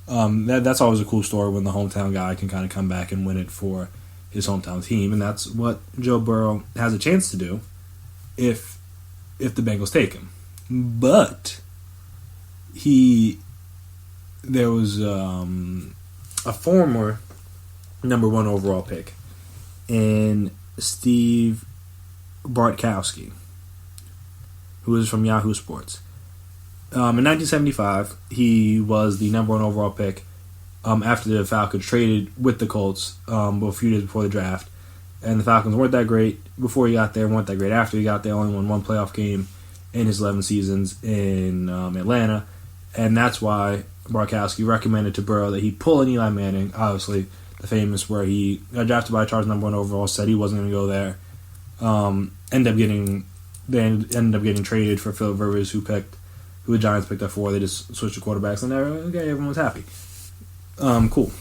that's always a cool story when the hometown guy can kind of come back and win it for his hometown team, and that's what Joe Burrow has a chance to do if the Bengals take him. But there was a former number 1 overall pick in Steve Bartkowski, who is from Yahoo Sports. In 1975, he was the number 1 overall pick after the Falcons traded with the Colts a few days before the draft. And the Falcons weren't that great before he got there, weren't that great after he got there, only won 1 playoff game in his 11 seasons in Atlanta. And that's why Bartkowski recommended to Burrow that he pull an Eli Manning, obviously the famous where he got drafted by Chargers number 1 overall, said he wasn't going to go there. Ended up getting traded for Philip Rivers, who the Giants picked up for. They just switched the quarterbacks, and everyone was happy. Cool.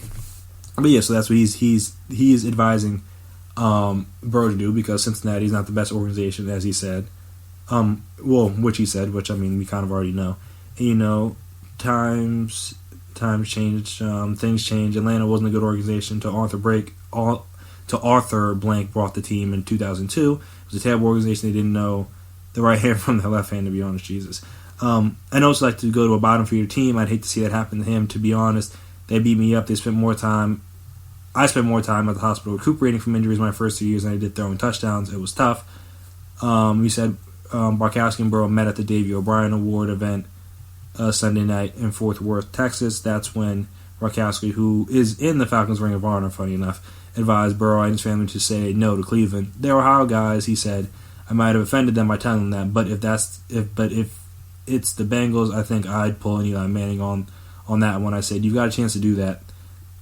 But yeah, so that's what he's advising Burrow to do, because Cincinnati's not the best organization, as he said. Which he said, which I mean we kind of already know. And, times changed, things changed. Atlanta wasn't a good organization until Arthur Blank brought the team in 2002. It was a terrible organization. They didn't know the right hand from the left hand, to be honest. Jesus. I also like to go to a bottom feeder team. I'd hate to see that happen to him, to be honest. They beat me up. I spent more time at the hospital recuperating from injuries my first 2 years than I did throwing touchdowns. It was tough. He said Bartkowski and Burrow met at the Davey O'Brien Award event Sunday night in Fort Worth, Texas. That's when Bartkowski, who is in the Falcons Ring of Honor, funny enough, advised Burrow and his family to say no to Cleveland. They're Ohio guys, he said. I might have offended them by telling them that, but if it's the Bengals, I think I'd pull an Eli Manning on that one. I said, you've got a chance to do that.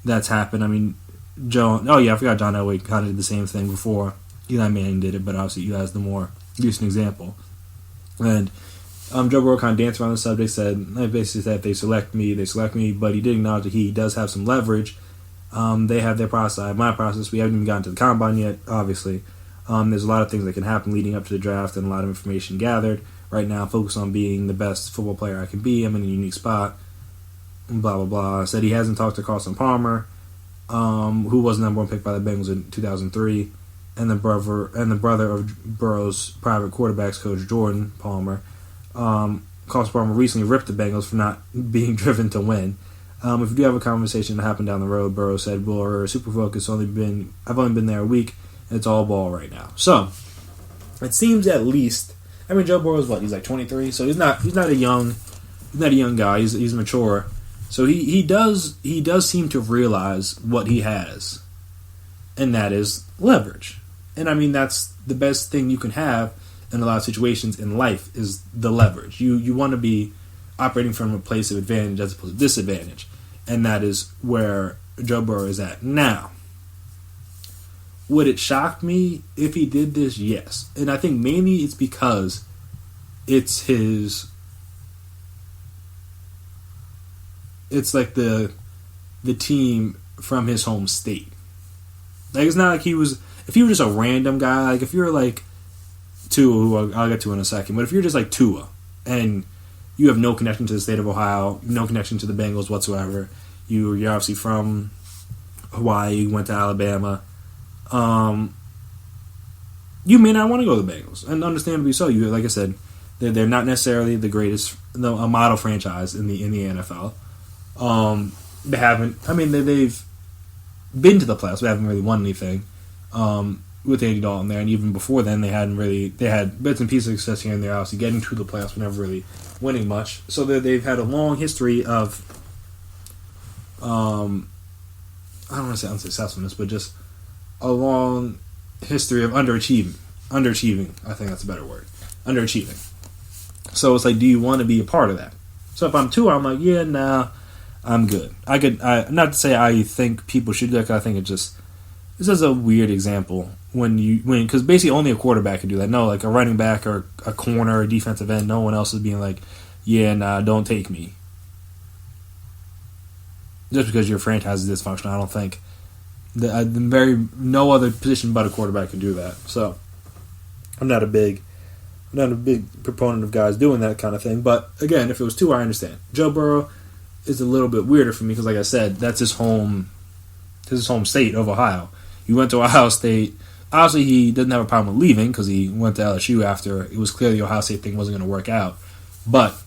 That's happened. I mean, I forgot John Elway kind of did the same thing before Eli Manning did it, but obviously Eli's the more recent example. And Joe Burrow kind of danced around the subject, basically said if they select me, but he did acknowledge that he does have some leverage. They have their process, I have my process. We haven't even gotten to the combine yet, obviously. There's a lot of things that can happen leading up to the draft and a lot of information gathered. Right now, focus on being the best football player I can be. I'm in a unique spot. Blah, blah, blah. Said he hasn't talked to Carson Palmer, who was the number 1 pick by the Bengals in 2003, and the brother of Burrow's private quarterbacks coach, Jordan Palmer. Carson Palmer recently ripped the Bengals for not being driven to win. If you do have a conversation that happened down the road, Burrow said, we're super focused. I've only been there a week, and it's all ball right now. So, it seems at least, I mean, Joe Burrow's he's like 23, so he's not a young guy. He's mature. So he does seem to realize what he has, and that is leverage. And I mean, that's the best thing you can have in a lot of situations in life, is the leverage. You want to be operating from a place of advantage as opposed to disadvantage, and that is where Joe Burrow is at now. Would it shock me if he did this? Yes. And I think mainly it's because it's like the team from his home state. Like, it's not like if he was just a random guy, like if you're like Tua, who I'll get to in a second, but if you're just like Tua and you have no connection to the state of Ohio, no connection to the Bengals whatsoever, you're obviously from Hawaii, you went to Alabama, you may not want to go to the Bengals, and understandably so. You, like I said, they're not necessarily the greatest, a model franchise in the NFL. They haven't. I mean, they've been to the playoffs, but haven't really won anything with Andy Dalton there. And even before then, they hadn't really. They had bits and pieces of success here and there. Obviously, getting to the playoffs, but never really winning much. So they've had a long history of. I don't want to say unsuccessfulness, but just a long history of underachieving. Underachieving, I think that's a better word. Underachieving. So it's like, do you want to be a part of that? So if I'm Tua, I'm like, yeah, nah. I'm good. Not to say I think people should do that, 'cause I think this is a weird example because basically only a quarterback can do that. No, like a running back or a corner or a defensive end, no one else is being like, yeah, nah, don't take me. Just because your franchise is dysfunctional, I don't think no other position but a quarterback can do that. So I'm not a big proponent of guys doing that kind of thing. But again, if it was two, I understand. Joe Burrow is a little bit weirder for me because, like I said, that's his home state of Ohio. He went to Ohio State. Obviously, he doesn't have a problem with leaving because he went to LSU after it was clear the Ohio State thing wasn't going to work out. But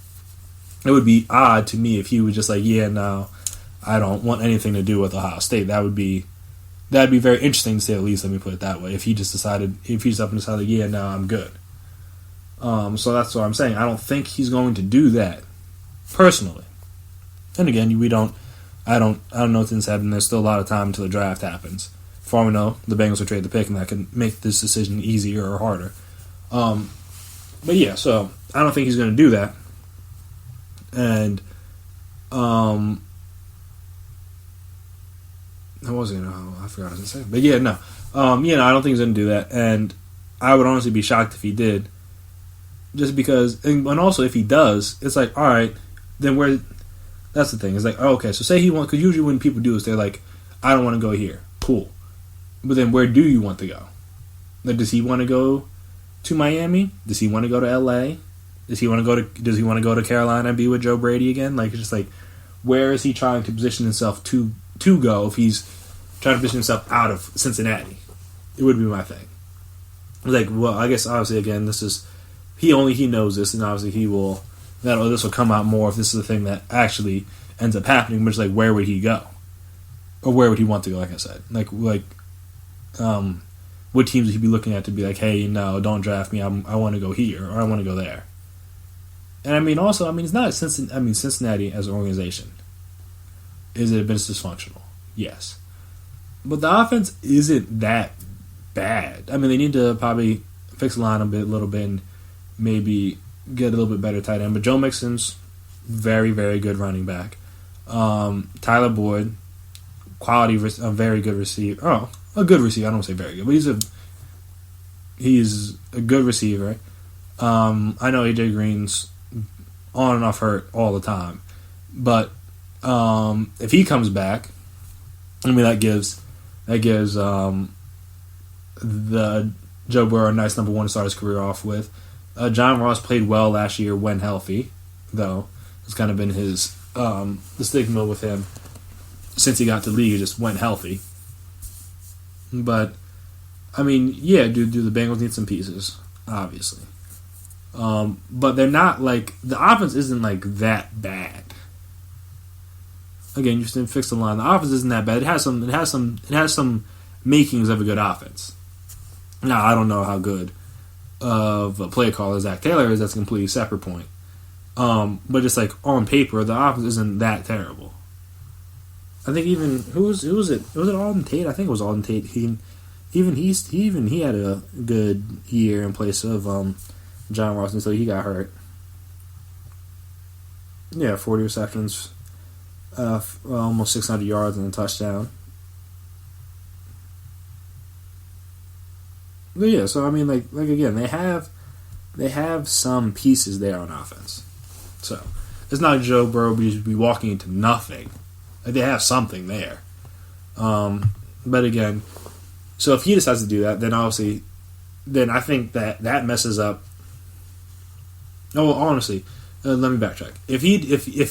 it would be odd to me if he was just like, yeah, no, I don't want anything to do with Ohio State. That'd be very interesting to say at least. Let me put it that way. If he just up and decided, yeah, no, I'm good. So that's what I'm saying. I don't think he's going to do that personally. And again, I don't know what's inside, and there's still a lot of time until the draft happens. For all we know, the Bengals will trade the pick, and that can make this decision easier or harder. But yeah, so I don't think he's going to do that. And I forgot what I was going to say. But yeah, no. I don't think he's going to do that. And I would honestly be shocked if he did. Just because, and also if he does, it's like, all right, then where? That's the thing. It's like, oh, okay, so say he wants, because usually when people do this, they're like, I don't want to go here. Cool. But then where do you want to go? Like, does he want to go to Miami? Does he want to go to LA? Does he want to go to Carolina and be with Joe Brady again? Like, it's just like, where is he trying to position himself to go if he's trying to position himself out of Cincinnati? It would be my thing. Like, well, I guess obviously again, this is he knows this, and obviously this will come out more if this is the thing that actually ends up happening. But it's like, where would he go, or where would he want to go? Like I said, what teams would he be looking at to be like, hey, no, don't draft me. I want to go here, or I want to go there. And it's not Cincinnati as an organization. Is it a bit dysfunctional? Yes. But the offense isn't that bad. I mean, they need to probably fix the line a little bit, and maybe get a little bit better tight end. But Joe Mixon's very, very good running back. Tyler Boyd, a very good receiver. Oh, a good receiver. I don't want to say very good, but he's a good receiver. I know AJ Green's on and off hurt all the time, but if he comes back, I mean that gives the Joe Burrow a nice number one to start his career off with. John Ross played well last year when healthy, though. It's kind of been his the stigma with him since he got to the league. He just went healthy. But I mean, yeah, do the Bengals need some pieces? Obviously. But they're not like, the offense isn't like that bad. Again, you just didn't fix the line. The offense isn't that bad. It has some makings of a good offense. Now, I don't know how good of a play caller Zach Taylor is. That's a completely separate point. But just like on paper, the offense isn't that terrible. I think even who was it? Was it Alden Tate? I think it was Alden Tate. He had a good year in place of John Ross until he got hurt. Yeah, 40 receptions, almost 600 yards and a touchdown. But yeah, so I mean, like again, they have some pieces there on offense. So it's not Joe Burrow be walking into nothing. Like, they have something there. But again, so if he decides to do that, then obviously, then I think that messes up. Oh, well, honestly, let me backtrack. If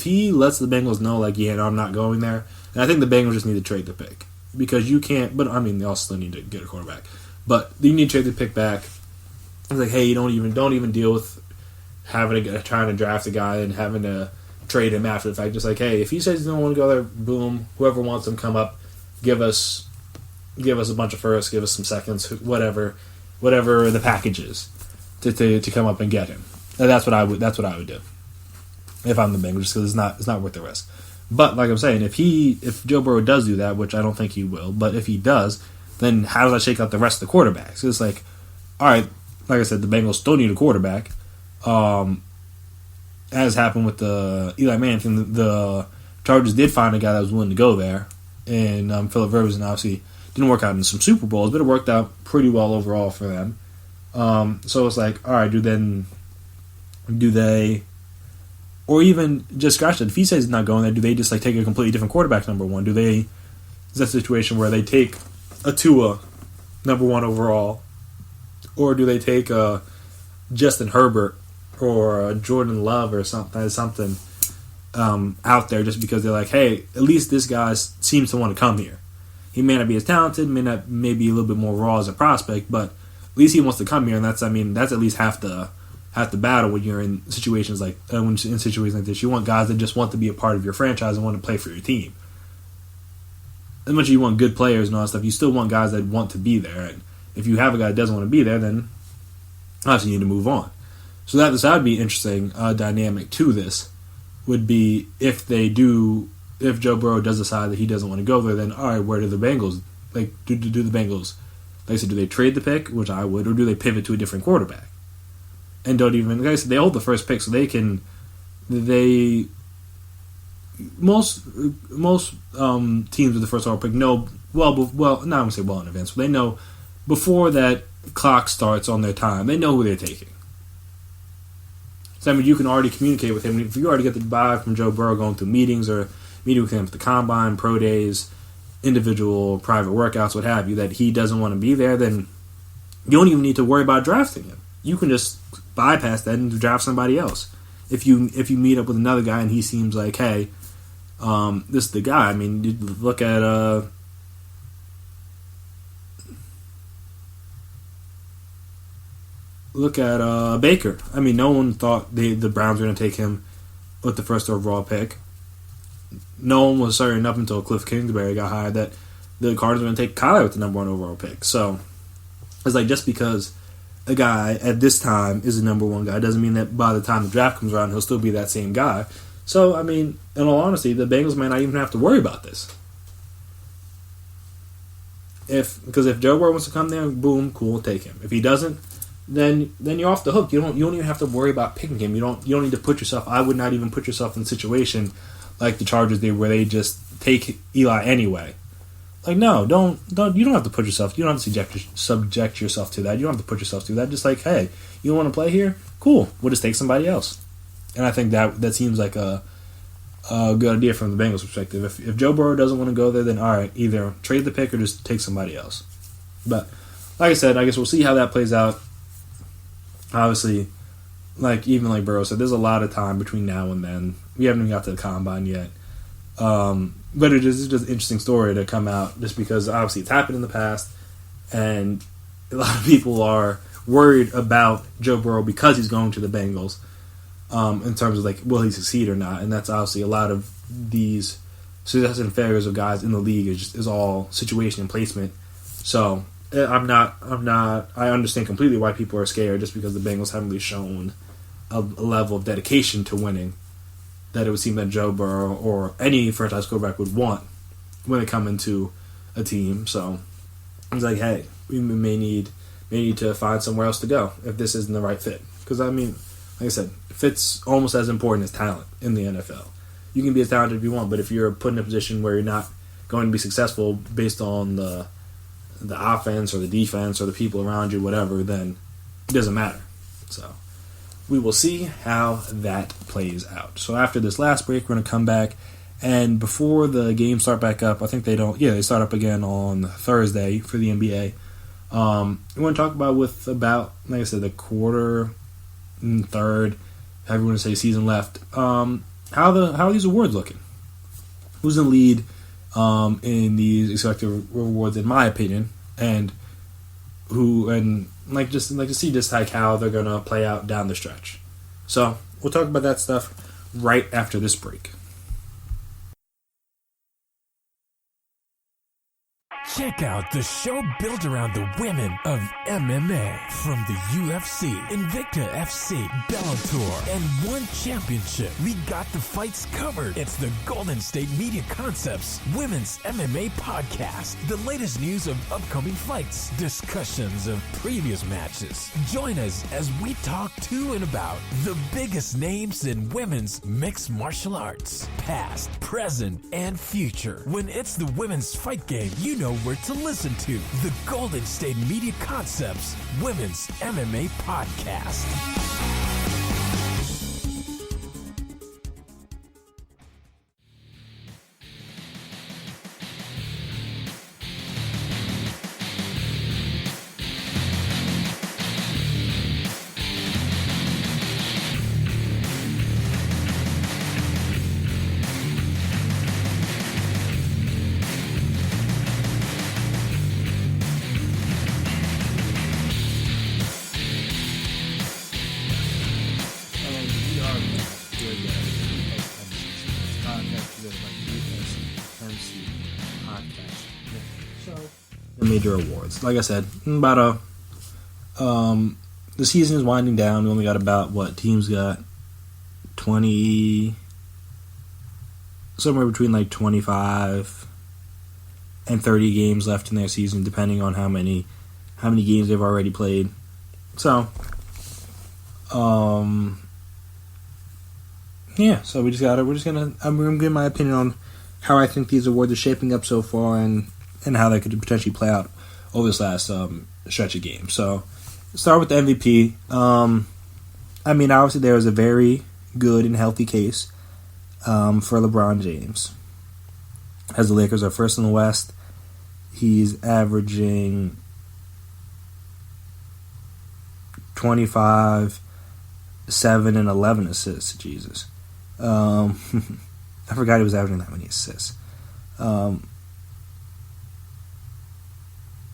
he lets the Bengals know, like, yeah, no, I'm not going there, then I think the Bengals just need to trade the pick, because you can't. But I mean, they also still need to get a quarterback. But you need to trade the pick back. It's like, hey, you don't even deal with trying to draft a guy and having to trade him after the fact. Just like, hey, if he says he don't want to go there, boom, whoever wants him, come up, give us a bunch of firsts, give us some seconds, whatever the package is to come up and get him. And that's what I would do if I'm the Bengals, just because it's not worth the risk. But like I'm saying, if Joe Burrow does do that, which I don't think he will, but if he does, then how does that shake out the rest of the quarterbacks? It's like, all right, like I said, the Bengals still need a quarterback. As happened with the Eli Manning thing, the Chargers did find a guy that was willing to go there, and Phillip Rivers, and obviously didn't work out in some Super Bowls, but it worked out pretty well overall for them. So it's like, all right, do they, or even just scratch that, if he says he's not going there, do they just like take a completely different quarterback, number one? Is that a situation where they take a Tua, number one overall, or do they take a Justin Herbert or a Jordan Love or something out there just because they're like, hey, at least this guy seems to want to come here. He may not be as talented, may be a little bit more raw as a prospect, but at least he wants to come here, and that's at least half the battle when you're in situations like this. You want guys that just want to be a part of your franchise and want to play for your team. As much as you want good players and all that stuff, you still want guys that want to be there. And if you have a guy that doesn't want to be there, then obviously you need to move on. So that would be interesting dynamic to this. Would be if Joe Burrow does decide that he doesn't want to go there, then all right, where do the Bengals do the Bengals? Like I said, do they trade the pick, which I would, or do they pivot to a different quarterback? And don't even, like I said, they hold the first pick, so most teams with the first overall pick know not going to say well in advance, but they know before that clock starts on their time, they know who they're taking. So you can already communicate with him. If you already get the vibe from Joe Burrow going through meetings or meeting with him at the combine, pro days, individual private workouts, what have you, that he doesn't want to be there, then you don't even need to worry about drafting him. You can just bypass that and draft somebody else. If you meet up with another guy and he seems like, hey, this is the guy. You look at Baker. No one thought the Browns were going to take him with the first overall pick. No one was certain up until Cliff Kingsbury got hired that the Cardinals were going to take Kyler with the number one overall pick. So it's like, just because a guy at this time is the number one guy doesn't mean that by the time the draft comes around he'll still be that same guy. So, in all honesty, the Bengals might not even have to worry about this. Because if Joe Burrow wants to come there, boom, cool, take him. If he doesn't, then you're off the hook. You don't even have to worry about picking him. You don't need to put yourself. I would not even put yourself in a situation like the Chargers did, where they just take Eli anyway. Like, no, don't. You don't have to put yourself. You don't have to subject yourself to that. You don't have to put yourself through that. Just like, hey, you want to play here? Cool. We'll just take somebody else. And I think that seems like a good idea from the Bengals' perspective. If Joe Burrow doesn't want to go there, then all right, either trade the pick or just take somebody else. But like I said, I guess we'll see how that plays out. Obviously, like Burrow said, there's a lot of time between now and then. We haven't even got to the combine yet. But it's just an interesting story to come out, just because obviously it's happened in the past, and a lot of people are worried about Joe Burrow because he's going to the Bengals, in terms of like, will he succeed or not? And that's obviously a lot of these success and failures of guys in the league is all situation and placement. So I understand completely why people are scared, just because the Bengals haven't really shown a level of dedication to winning that it would seem that Joe Burrow or any franchise quarterback would want when they come into a team. So it's like, hey, we may need to find somewhere else to go if this isn't the right fit. Because, like I said, fit's almost as important as talent in the NFL. You can be as talented if you want, but if you're put in a position where you're not going to be successful based on the offense or the defense or the people around you, whatever, then it doesn't matter. So we will see how that plays out. So after this last break, we're going to come back, and before the games start back up, I think they start up again on Thursday for the NBA. We want to talk about like I said, the quarter and third, however you want to say, season left. How are these awards looking? Who's in the lead in these executive awards, in my opinion, and to see just like how they're gonna play out down the stretch. So we'll talk about that stuff right after this break. Check out the show built around the women of MMA. From the UFC, Invicta FC, Bellator, and One Championship. We got the fights covered. It's the Golden State Media Concepts Women's MMA Podcast. The latest news of upcoming fights, discussions of previous matches. Join us as we talk to and about the biggest names in women's mixed martial arts. Past, present, and future. When it's the women's fight game, you know where to listen to. The Golden State Media Concepts Women's MMA Podcast. Major awards. Like I said, about the season is winding down. We only got about teams got 20, somewhere between like 25 and 30 games left in their season, depending on how many games they've already played. So, yeah. So we're just gonna. I'm gonna give my opinion on how I think these awards are shaping up so far, and how they could potentially play out over this last stretch of games. So, start with the MVP. I mean, obviously there was a very good and healthy case for LeBron James. As the Lakers are first in the West, he's averaging 25, 7, and 11 assists. Jesus. I forgot he was averaging that many assists.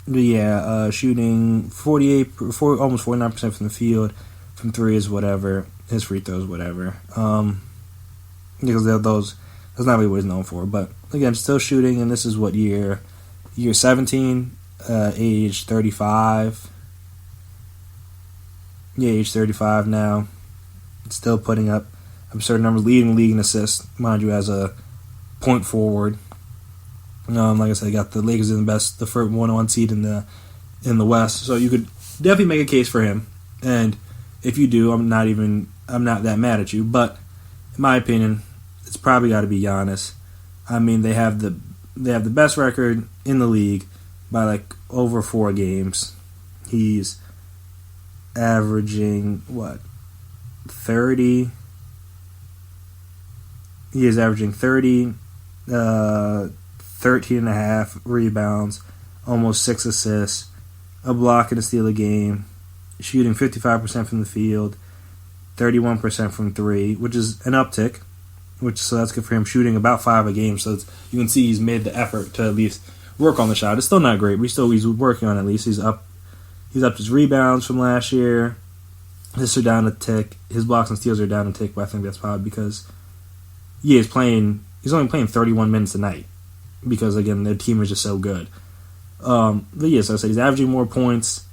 But yeah, shooting almost 49% from the field, from three is whatever, his free throws whatever. Because that's not really what he's known for. But again, still shooting, and this is what year 17, age 35. Yeah, age 35 now. Still putting up absurd numbers, leading the league in assists, mind you, as a point forward. Like I said, got the Lakers in the first 1-1 seed in the West, so you could definitely make a case for him. And if you do, I'm not that mad at you. But in my opinion, it's probably got to be Giannis. I mean, they have the best record in the league by like over 4 games. He's averaging 30. He is averaging 30. 13.5 rebounds, almost 6 assists, a block and a steal a game, shooting 55% from the field, 31% from 3, which is an uptick, so that's good for him, shooting about 5 a game, so you can see he's made the effort to at least work on the shot. It's still not great, but he's working on it at least. He's up his rebounds from last year. His are down a tick. His blocks and steals are down a tick, but I think that's probably because he's only playing 31 minutes a night. Because, again, their team is just so good. But, yeah, so I said he's averaging more points.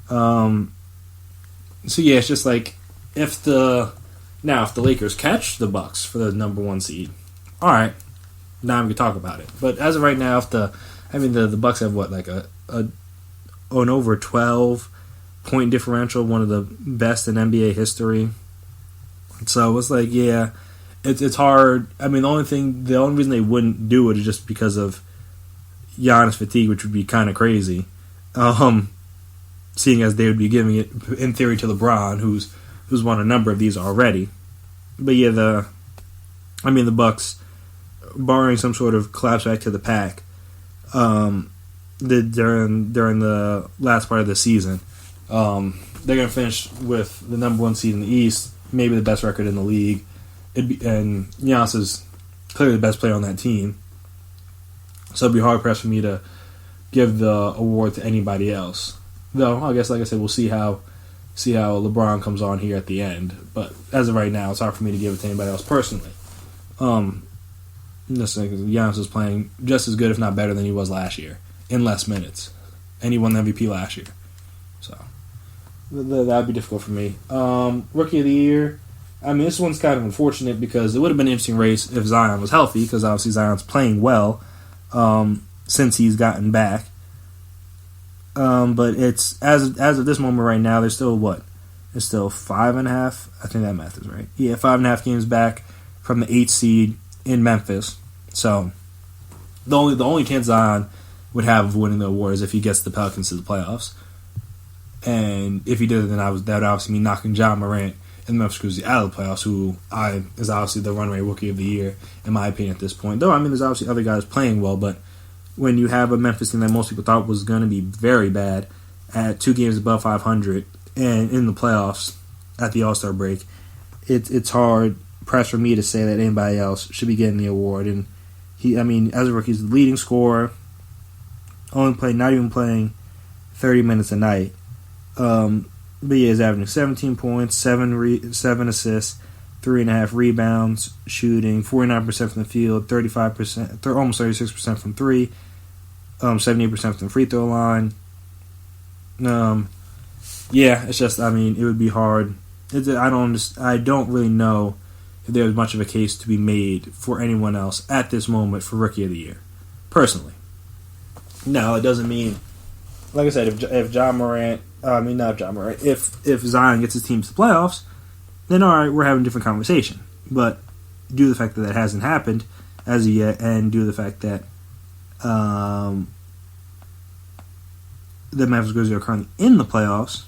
So, yeah, it's just like, if the Lakers catch the Bucks for the number 1 seed, all right, now we can talk about it. But as of right now, the Bucks have, an over 12-point differential, one of the best in NBA history. So, it's like, yeah, It's hard. I mean, the only reason they wouldn't do it is just because of Giannis fatigue, which would be kind of crazy. Seeing as they would be giving it in theory to LeBron, who's won a number of these already. But yeah, the Bucks, barring some sort of collapse back to the pack, during the last part of the season, they're gonna finish with the number 1 seed in the East, maybe the best record in the league. And Giannis is clearly the best player on that team. So it'd be hard-pressed for me to give the award to anybody else. Though, I guess, like I said, we'll see how LeBron comes on here at the end. But as of right now, it's hard for me to give it to anybody else personally. Giannis is playing just as good, if not better, than he was last year. in less minutes. And he won the MVP last year. So, that would be difficult for me. Rookie of the Year, I mean, this one's kind of unfortunate because it would have been an interesting race if Zion was healthy, because obviously Zion's playing well since he's gotten back. But it's as of this moment right now, there's still what? There's still 5.5. I think that math is right. Yeah, 5.5 games back from the 8th seed in Memphis. So the only chance Zion would have of winning the award is if he gets the Pelicans to the playoffs. And if he did, then that would obviously mean knocking John Morant and the Memphis Grizzlies out of the playoffs, who is obviously the runaway Rookie of the Year, in my opinion, at this point. Though, I mean, there's obviously other guys playing well, but when you have a Memphis team that most people thought was going to be very bad at 2 games above 500 and in the playoffs at the All-Star break, it's hard press for me to say that anybody else should be getting the award. And he, I mean, as a rookie, he's the leading scorer, not even playing 30 minutes a night. But he is averaging 17 points, 7 assists, 3.5 rebounds, shooting 49% from the field, 35%, almost 36% from 3, 78% from the free throw line. Yeah, it's just, I mean, it would be hard. I don't really know if there's much of a case to be made for anyone else at this moment for Rookie of the Year, personally. Now, it doesn't mean, like I said, if John Morant, not John Morant, if Zion gets his team to the playoffs, then all right, we're having a different conversation. But due to the fact that that hasn't happened as of yet, and due to the fact that the Memphis Grizzlies are currently in the playoffs,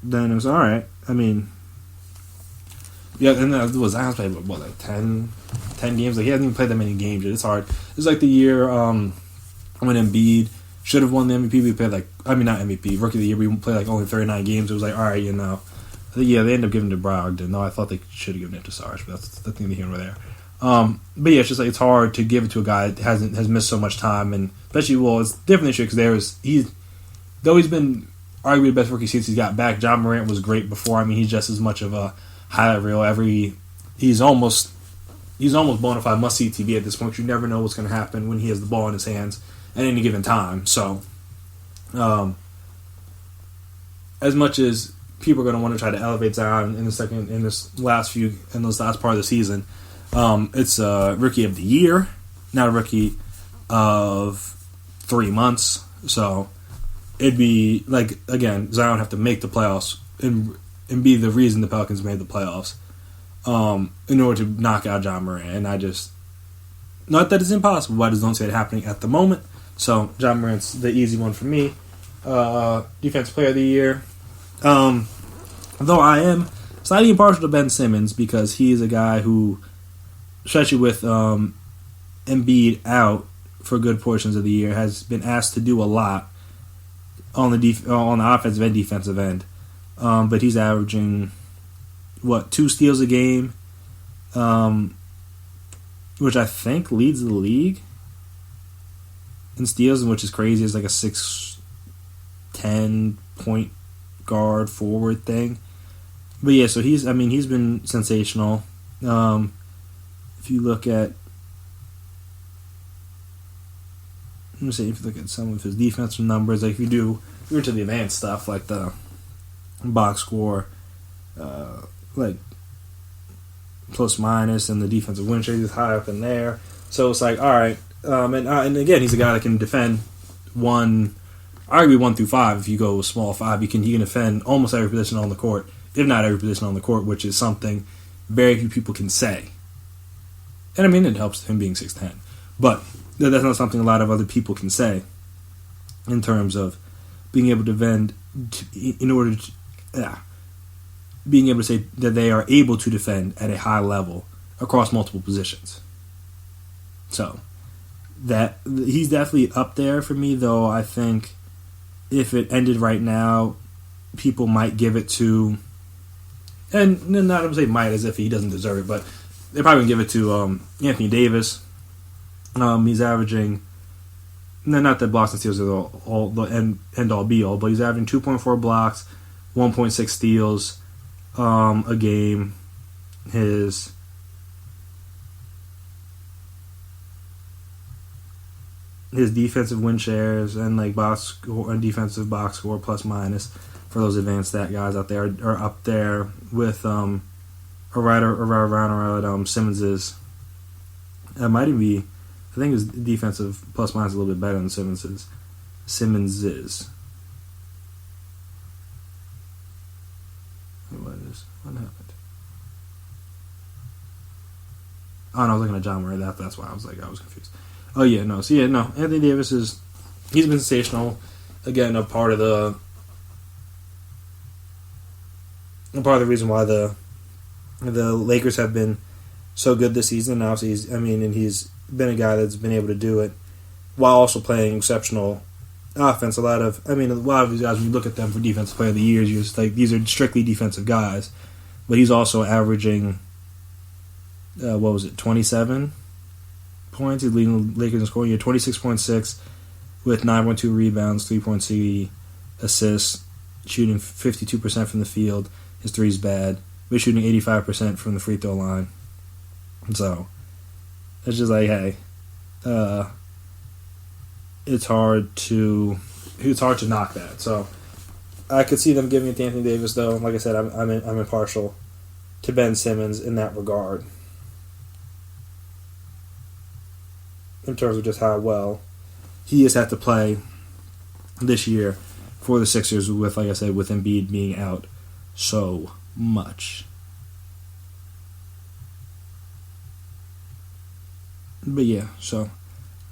then it was all right. I mean, yeah, and Zion's played like 10 games. Like, he hasn't even played that many games yet. It's hard. It's like the year when Embiid should have won the MVP. We played not MVP, Rookie of the Year. We played like only 39 games. It was like, all right, yeah, they ended up giving it to Brogdon. No, I thought they should have given it to Sarge, but that's the thing to hear over there. But yeah, it's just like it's hard to give it to a guy that has missed so much time, and especially it's different this year because he's been arguably the best rookie since he's got back. John Morant was great before. I mean, he's just as much of a highlight reel. He's almost bona fide must see TV at this point. You never know what's going to happen when he has the ball in his hands at any given time. So, as much as people are going to want to try to elevate Zion in this last part of the season, it's a Rookie of the Year, not a Rookie of 3 months. So it'd be like, again, Zion would have to make the playoffs and be the reason the Pelicans made the playoffs in order to knock out John Morant. And not that it's impossible, but I just don't see it happening at the moment. So John Morant's the easy one for me. Defensive Player of the Year. Though I am slightly impartial to Ben Simmons because he is a guy who, especially with Embiid out for good portions of the year, has been asked to do a lot on the offensive and defensive end. But he's averaging 2 steals a game, which I think leads the league in steals, which is crazy. It's like a 6'10" point guard forward thing. But yeah, so he's been sensational. If you look at some of his defensive numbers, like if you're into the advanced stuff, like the box score, like plus minus, and the defensive win share is high up in there. So it's like, all right, and again, he's a guy that can defend arguably 1 through 5. If you go with small 5, he can defend almost every position on the court, if not every position on the court, which is something very few people can say. And I mean, it helps him being 6'10", but that's not something a lot of other people can say in terms of being able to defend being able to say that they are able to defend at a high level across multiple positions. So that he's definitely up there for me, though I think if it ended right now, people might give it to, and not to say might as if he doesn't deserve it, but they probably give it to Anthony Davis. He's averaging, not that blocks and steals are all the end all be all, but he's averaging 2.4 blocks, 1.6 steals a game. his defensive win shares and like box score and defensive box score plus minus for those advanced stat guys out there are up there with around Simmons's. It might even be, I think his defensive plus minus is a little bit better than Simmons's. What happened? Oh, no, I was looking at John Murray. That's why I was confused. Oh, yeah, no. So, yeah, no. Anthony Davis he's been sensational. Again, a part of the reason why the Lakers have been so good this season. Obviously, he's been a guy that's been able to do it while also playing exceptional offense. A lot of these guys, when you look at them for Defensive Player of the Year, you're just like, these are strictly defensive guys. But he's also averaging, 27 points? He's leading the Lakers in scoring. He had 26.6 with 9.2 rebounds, 3.3 assists, shooting 52% from the field. His three's bad. But he's shooting 85% from the free throw line. So, it's just like, hey, it's hard to knock that. So, I could see them giving it to Anthony Davis, though. Like I said, I'm impartial to Ben Simmons in that regard, in terms of just how well he has had to play this year for the Sixers with, like I said, with Embiid being out so much. But yeah, so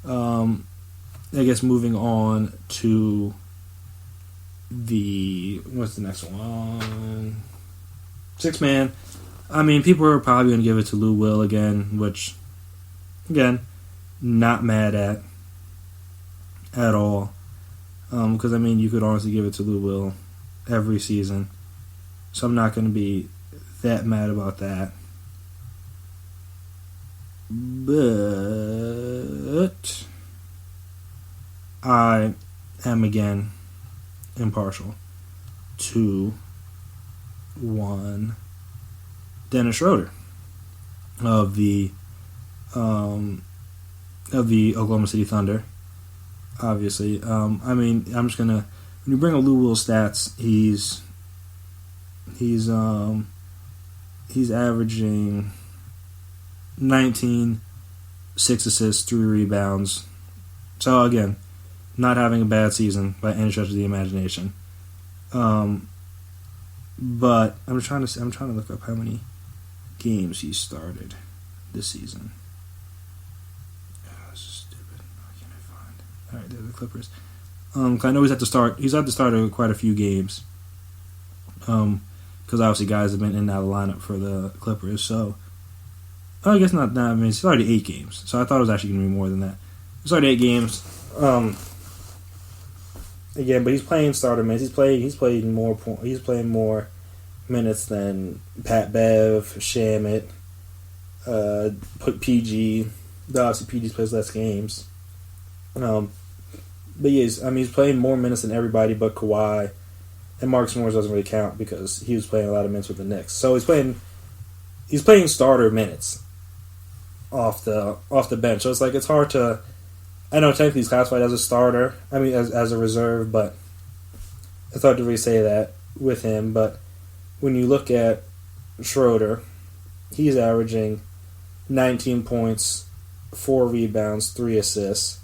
I guess moving on to what's the next one? Six man. People are probably going to give it to Lou Will again, which, again, not mad at all. Because, you could honestly give it to Lou Will every season. So I'm not going to be that mad about that. But I am, again, impartial to one Dennis Schroeder of the Oklahoma City Thunder. Obviously, I'm just gonna, when you bring up Lou Will's stats, he's averaging 19, 6 assists, 3 rebounds. So again, not having a bad season by any stretch of the imagination. But I'm trying to look up how many games he started this season. Oh, this is stupid. Why can't I find? All right, there's the Clippers. I know he's had to start quite a few games. Because obviously guys have been in and out of the lineup for the Clippers. So I guess not. He started 8 games. So I thought it was actually going to be more than that. He started 8 games. Again, but he's playing starter minutes. He's playing more minutes than Pat Bev, Shamet, PG. Obviously, PG plays less games. But he's playing more minutes than everybody but Kawhi, and Marcus Morris doesn't really count because he was playing a lot of minutes with the Knicks. So he's playing starter minutes off the bench. So it's like, it's hard to. I know technically he's classified as a starter, as a reserve, but it's hard to really say that with him. But when you look at Schroeder, he's averaging 19 points, 4 rebounds, 3 assists.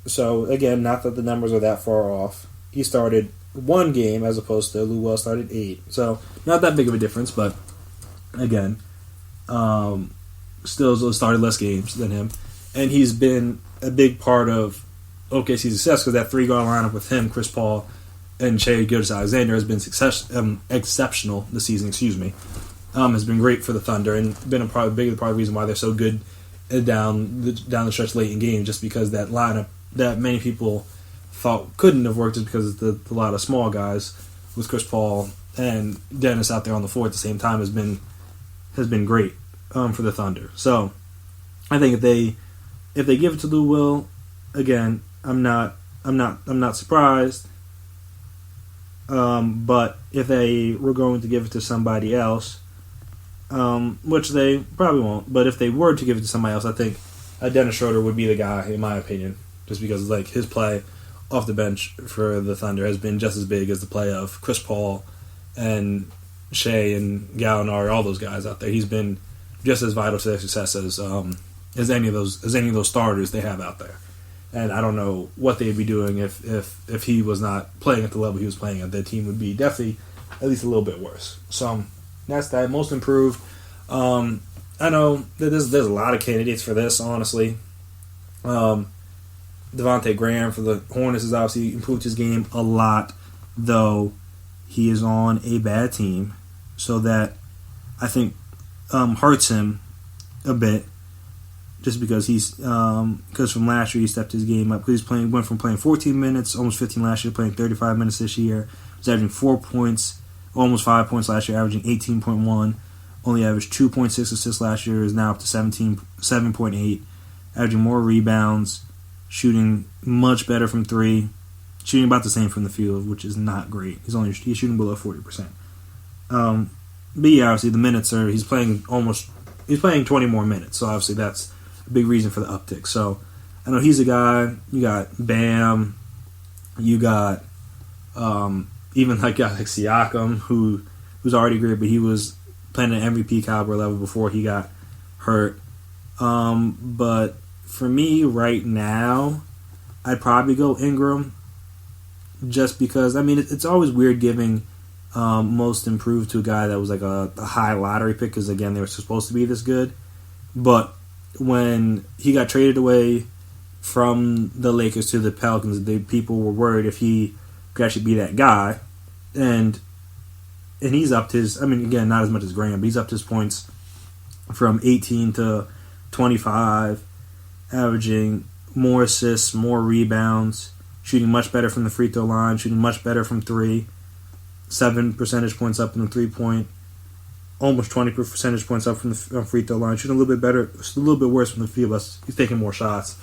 So, again, not that the numbers are that far off. He started 1 game as opposed to Lou Will started 8. So, not that big of a difference, but, again, still started less games than him. And he's been a big part of OKC's success because that 3-guard lineup with him, Chris Paul, and Shai Gilgeous-Alexander has been exceptional this season. Has been great for the Thunder and been part of the reason why they're so good down the stretch late in games. Just because that lineup that many people thought couldn't have worked, just because of a lot of small guys with Chris Paul and Dennis out there on the floor at the same time has been great for the Thunder. So I think if they give it to Lou Will, again, I'm not surprised. But if they were going to give it to somebody else, which they probably won't, but if they were to give it to somebody else, I think Dennis Schroeder would be the guy, in my opinion, just because like his play off the bench for the Thunder has been just as big as the play of Chris Paul and Shea and Gallinari, all those guys out there. He's been just as vital to their success as any of those starters they have out there. And I don't know what they'd be doing if he was not playing at the level he was playing at. Their team would be definitely at least a little bit worse. So that's that. Most improved. I know that there's a lot of candidates for this, honestly. Devontae Graham for the Hornets has obviously improved his game a lot, though he is on a bad team, so that I think hurts him a bit. Just because because from last year he stepped his game up. Because went from playing 14 minutes, almost 15 last year, playing 35 minutes this year. He was averaging 4 points, almost 5 points last year, averaging 18.1. Only averaged 2.6 assists last year. Is now up to 7.8, averaging more rebounds, shooting much better from three, shooting about the same from the field, which is not great. He's shooting below 40%. But yeah, obviously the minutes are he's playing 20 more minutes, so obviously that's a big reason for the uptick. So I know he's a guy. You got Bam, you got even like guy like Siakam, who's already great, but he was playing at MVP caliber level before he got hurt. But for me right now, I'd probably go Ingram, just because I mean it's always weird giving most improved to a guy that was like a high lottery pick, because again they were supposed to be this good. But when he got traded away from the Lakers to the Pelicans, people were worried if he could actually be that guy, and he's upped his. I mean, again, not as much as Graham, but he's upped his points from 18 to 25, averaging more assists, more rebounds, shooting much better from the free throw line, shooting much better from three. 7 percentage points up in the 3-point, almost 20 percentage points up from the free throw line, shooting a little bit better, a little bit worse from the field. He's taking more shots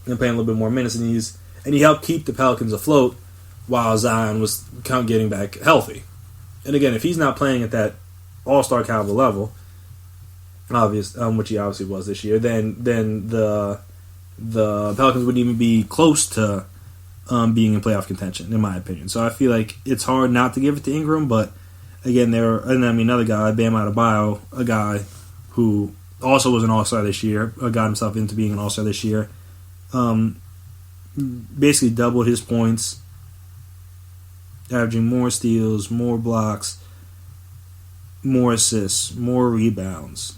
and playing a little bit more minutes, and he helped keep the Pelicans afloat while Zion was getting back healthy. And again, if he's not playing at that all-star caliber level, which he obviously was this year, then the Pelicans wouldn't even be close to being in playoff contention, in my opinion. So I feel like it's hard not to give it to Ingram, but again, another guy, Bam Adebayo, a guy who also was an All-Star this year, got himself into being an All-Star this year, basically doubled his points, averaging more steals, more blocks, more assists, more rebounds.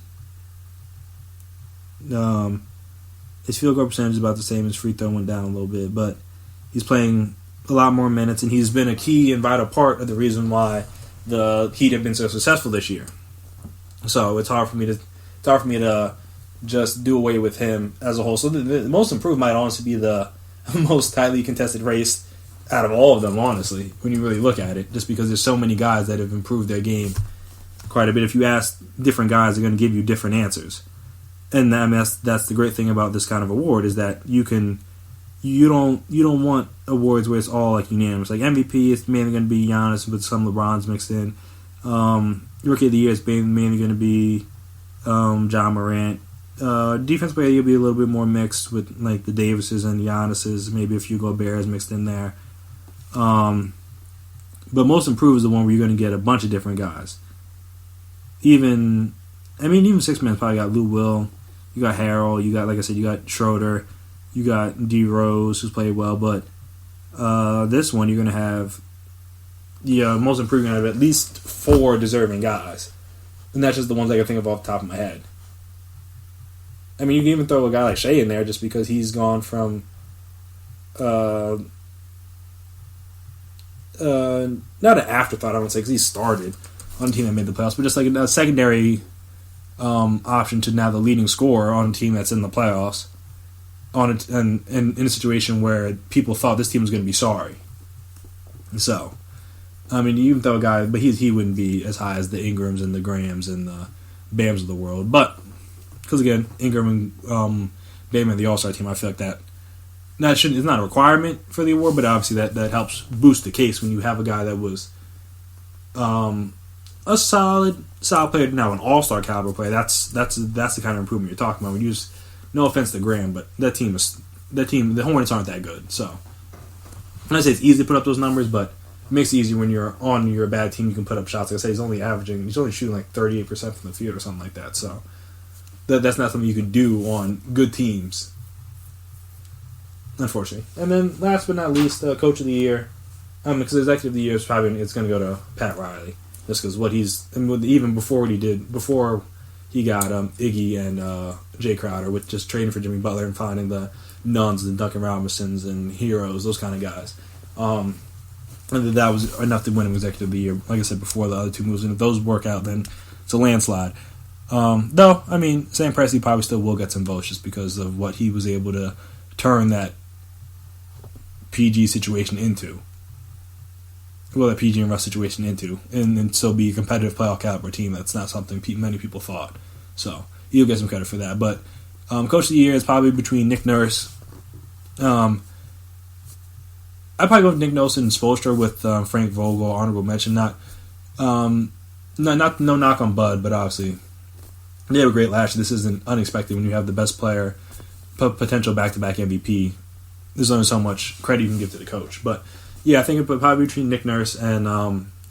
His field goal percentage is about the same. His free throw went down a little bit, but he's playing a lot more minutes, and he's been a key and vital part of the reason why the Heat have been so successful this year. So it's hard for me to just do away with him as a whole. So the most improved might honestly be the most tightly contested race out of all of them, honestly, when you really look at it, just because there's so many guys that have improved their game quite a bit. If you ask different guys, they're going to give you different answers. And I mean, that's the great thing about this kind of award, is that you don't want awards where it's all like unanimous. Like MVP is mainly going to be Giannis with some LeBrons mixed in. Rookie of the Year is mainly going to be John Morant. Defense player will be a little bit more mixed with like the Davises and the Giannis's, maybe a few Goberts mixed in there. But most improved is the one where you're going to get a bunch of different guys. Even six men probably got Lou Will, you got Harrell, you got, like I said, you got Schroeder, you got D Rose, who's played well, but this one you're going to have most improved, you're going to have at least 4 deserving guys, and that's just the ones I can think of off the top of my head. I mean, you can even throw a guy like Shea in there just because he's gone from not an afterthought, I don't say, because he started on a team that made the playoffs, but just like a secondary option to now the leading scorer on a team that's in the playoffs, and in a situation where people thought this team was going to be sorry. So, I mean, you even throw a guy, but he wouldn't be as high as the Ingrams and the Grahams and the Bams of the world. But because again, Ingram and Bam are the All-Star team, I feel like it's not a requirement for the award, but obviously that helps boost the case when you have a guy that was a solid player, now an all-star caliber player. That's the kind of improvement you're talking about. When you just no offense to Graham, but the Hornets aren't that good. So when I say it's easy to put up those numbers, but it makes it easier when you're a bad team. You can put up shots. Like I say, he's only shooting like 38% from the field or something like that. So that's not something you can do on good teams, unfortunately. And then last but not least, Coach of the Year. Because Executive of the Year is probably it's going to go to Pat Riley, just because even before he got Iggy and Jay Crowder, with just trading for Jimmy Butler and finding the Nuns and Duncan Robinsons and Heroes, those kind of guys. And that was enough to win him Executive of the Year. Like I said before, the other two moves, and if those work out, then it's a landslide. Though, I mean, Sam Presti probably still will get some votes just because of what he was able to turn that PG situation into. Well, that PG and Russ situation into, and still be a competitive playoff caliber team. That's not something many people thought. So he'll get some credit for that. But Coach of the Year is probably between Nick Nurse. I'd probably go with Nick Nurse and Spoelstra with Frank Vogel, honorable mention. No knock on Bud, but obviously they have a great last year. This isn't unexpected when you have the best player, potential back-to-back MVP. There's only so much credit you can give to the coach, but. Yeah, I think it would probably between Nick Nurse and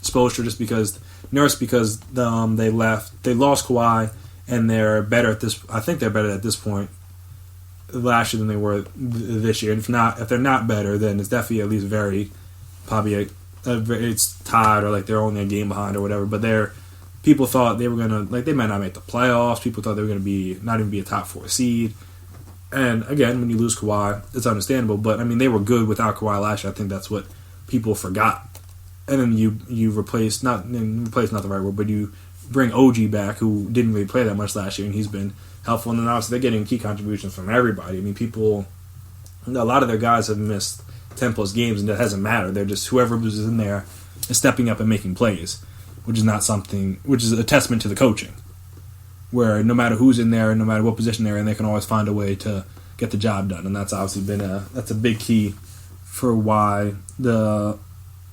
Spoelstra, just because they lost Kawhi, and they're better at this. I think they're better at this point last year than they were this year. And if they're not better, then it's definitely at least it's tied, or like they're only a game behind or whatever. But people thought they were gonna they might not make the playoffs. People thought they were gonna not even be a top 4 seed. And again, when you lose Kawhi, it's understandable. But I mean, they were good without Kawhi last year. I think that's what people forgot. And then you replace not the right word, but you bring OG back, who didn't really play that much last year, and he's been helpful. And then obviously they're getting key contributions from everybody. I mean, a lot of their guys have missed 10+ games, and that hasn't mattered. They're just whoever was in there is stepping up and making plays, which is a testament to the coaching. Where no matter who's in there, no matter what position they're in, they can always find a way to get the job done, and that's obviously been a big key for why the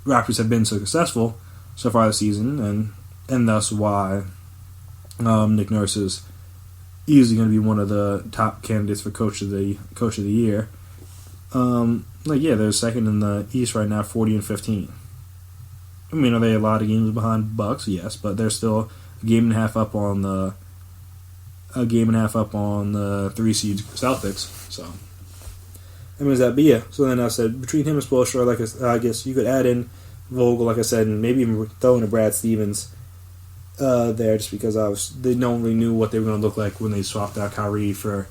Raptors have been so successful so far this season, and thus why Nick Nurse is easily going to be one of the top candidates for Coach of the Year. They're second in the East right now, 40-15. I mean, are they a lot of games behind Bucks? Yes, but they're still a game and a half up on the 3 seed Celtics. So, I mean, that? But yeah. So then I said between him and Spoelstra, I guess you could add in Vogel, like I said, and maybe even throw in a Brad Stevens there, just because no one really knew what they were going to look like when they swapped out Kyrie for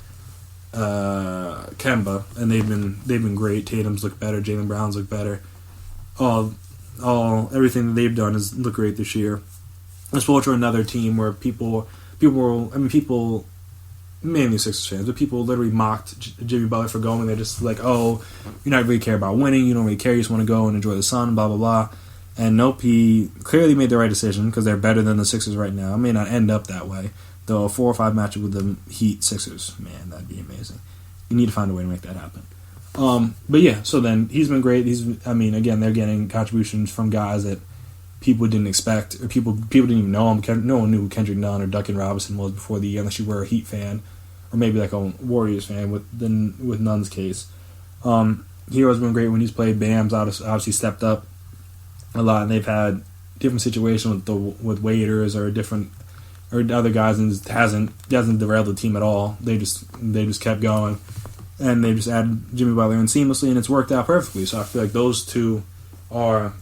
Kemba, and they've been great. Tatum's look better, Jaylen Brown's look better. Everything that they've done has looked great this year. And Spoelstra, another team where people, mainly Sixers fans, but people literally mocked Jimmy Butler for going. They're just like, oh, you don't really care about winning, you don't really care, you just want to go and enjoy the sun, blah, blah, blah. And nope, he clearly made the right decision because they're better than the Sixers right now. It may not end up that way, though a 4 or 5 matchup with the Heat Sixers, man, that'd be amazing. You need to find a way to make that happen. But yeah, so then he's been great. Again, they're getting contributions from guys that people didn't expect, or people didn't even know him. No one knew who Kendrick Nunn or Duncan Robinson was before the year, unless you were a Heat fan, or maybe like a Warriors fan with Nunn's case. Hero's been great when he's played. Bam's obviously stepped up a lot, and they've had different situations with waiters or other guys, and hasn't derailed the team at all. They just kept going, and they just added Jimmy Butler in seamlessly, and it's worked out perfectly. So I feel like those two are.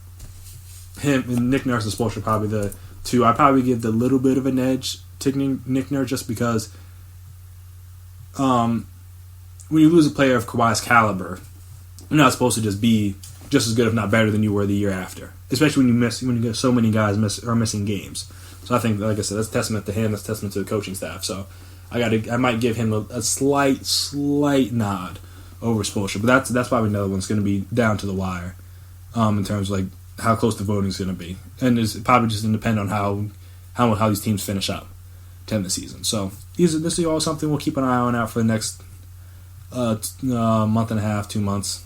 Him and Nick Nurse and Spoelstra are probably the two. I probably give the little bit of an edge to Nick Nurse just because when you lose a player of Kawhi's caliber, you're not supposed to just be just as good, if not better, than you were the year after. Especially when you get so many guys are missing games. So I think, like I said, that's testament to him. That's testament to the coaching staff. So I might give him a slight nod over Spoelstra, but that's probably another one that's going to be down to the wire in terms of like how close the voting is going to be, and it's probably just going to depend on how these teams finish up to end the season. So this is all something we'll keep an eye on out for the next month and a half, 2 months,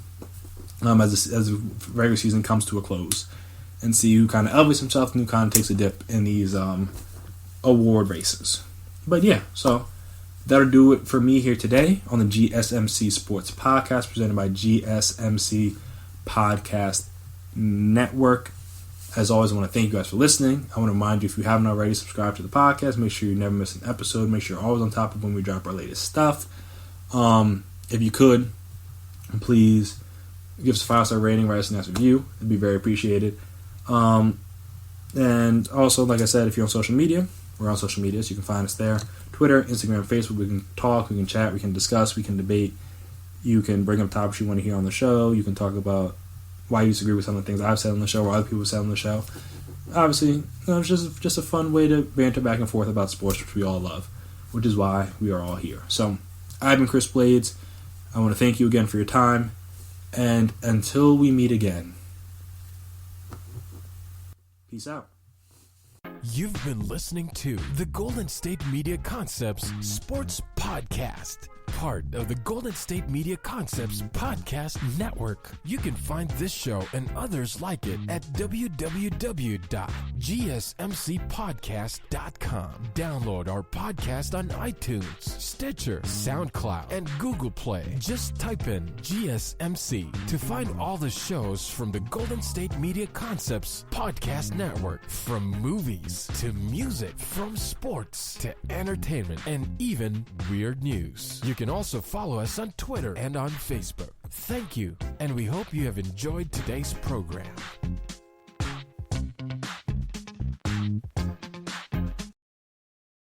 as the regular season comes to a close, and see who kind of elevates himself and who kind of takes a dip in these award races. But yeah, so that'll do it for me here today on the GSMC Sports Podcast, presented by GSMC Podcast Network. As always, I want to thank you guys for listening. I want to remind you, if you haven't already, subscribe to the podcast. Make sure you never miss an episode. Make sure you're always on top of when we drop our latest stuff. If you could, please give us a 5-star rating, write us a nice review. It'd be very appreciated. And also, like I said, if you're on social media, we're on social media, so you can find us there. Twitter, Instagram, Facebook. We can talk, we can chat, we can discuss, we can debate. You can bring up topics you want to hear on the show. You can talk about why you disagree with some of the things I've said on the show or other people have said on the show. Obviously, it's just a fun way to banter back and forth about sports, which we all love, which is why we are all here. So, I've been Chris Blades. I want to thank you again for your time. And until we meet again, peace out. You've been listening to the Golden State Media Concepts Sports Podcast, part of the Golden State Media Concepts Podcast Network. You can find this show and others like it at www.gsmcpodcast.com. Download our podcast on iTunes, Stitcher, SoundCloud, and Google Play. Just type in GSMC to find all the shows from the Golden State Media Concepts Podcast Network. From movies to music, from sports to entertainment, and even weird news. You can also follow us on Twitter and on Facebook. Thank you, and we hope you have enjoyed today's program.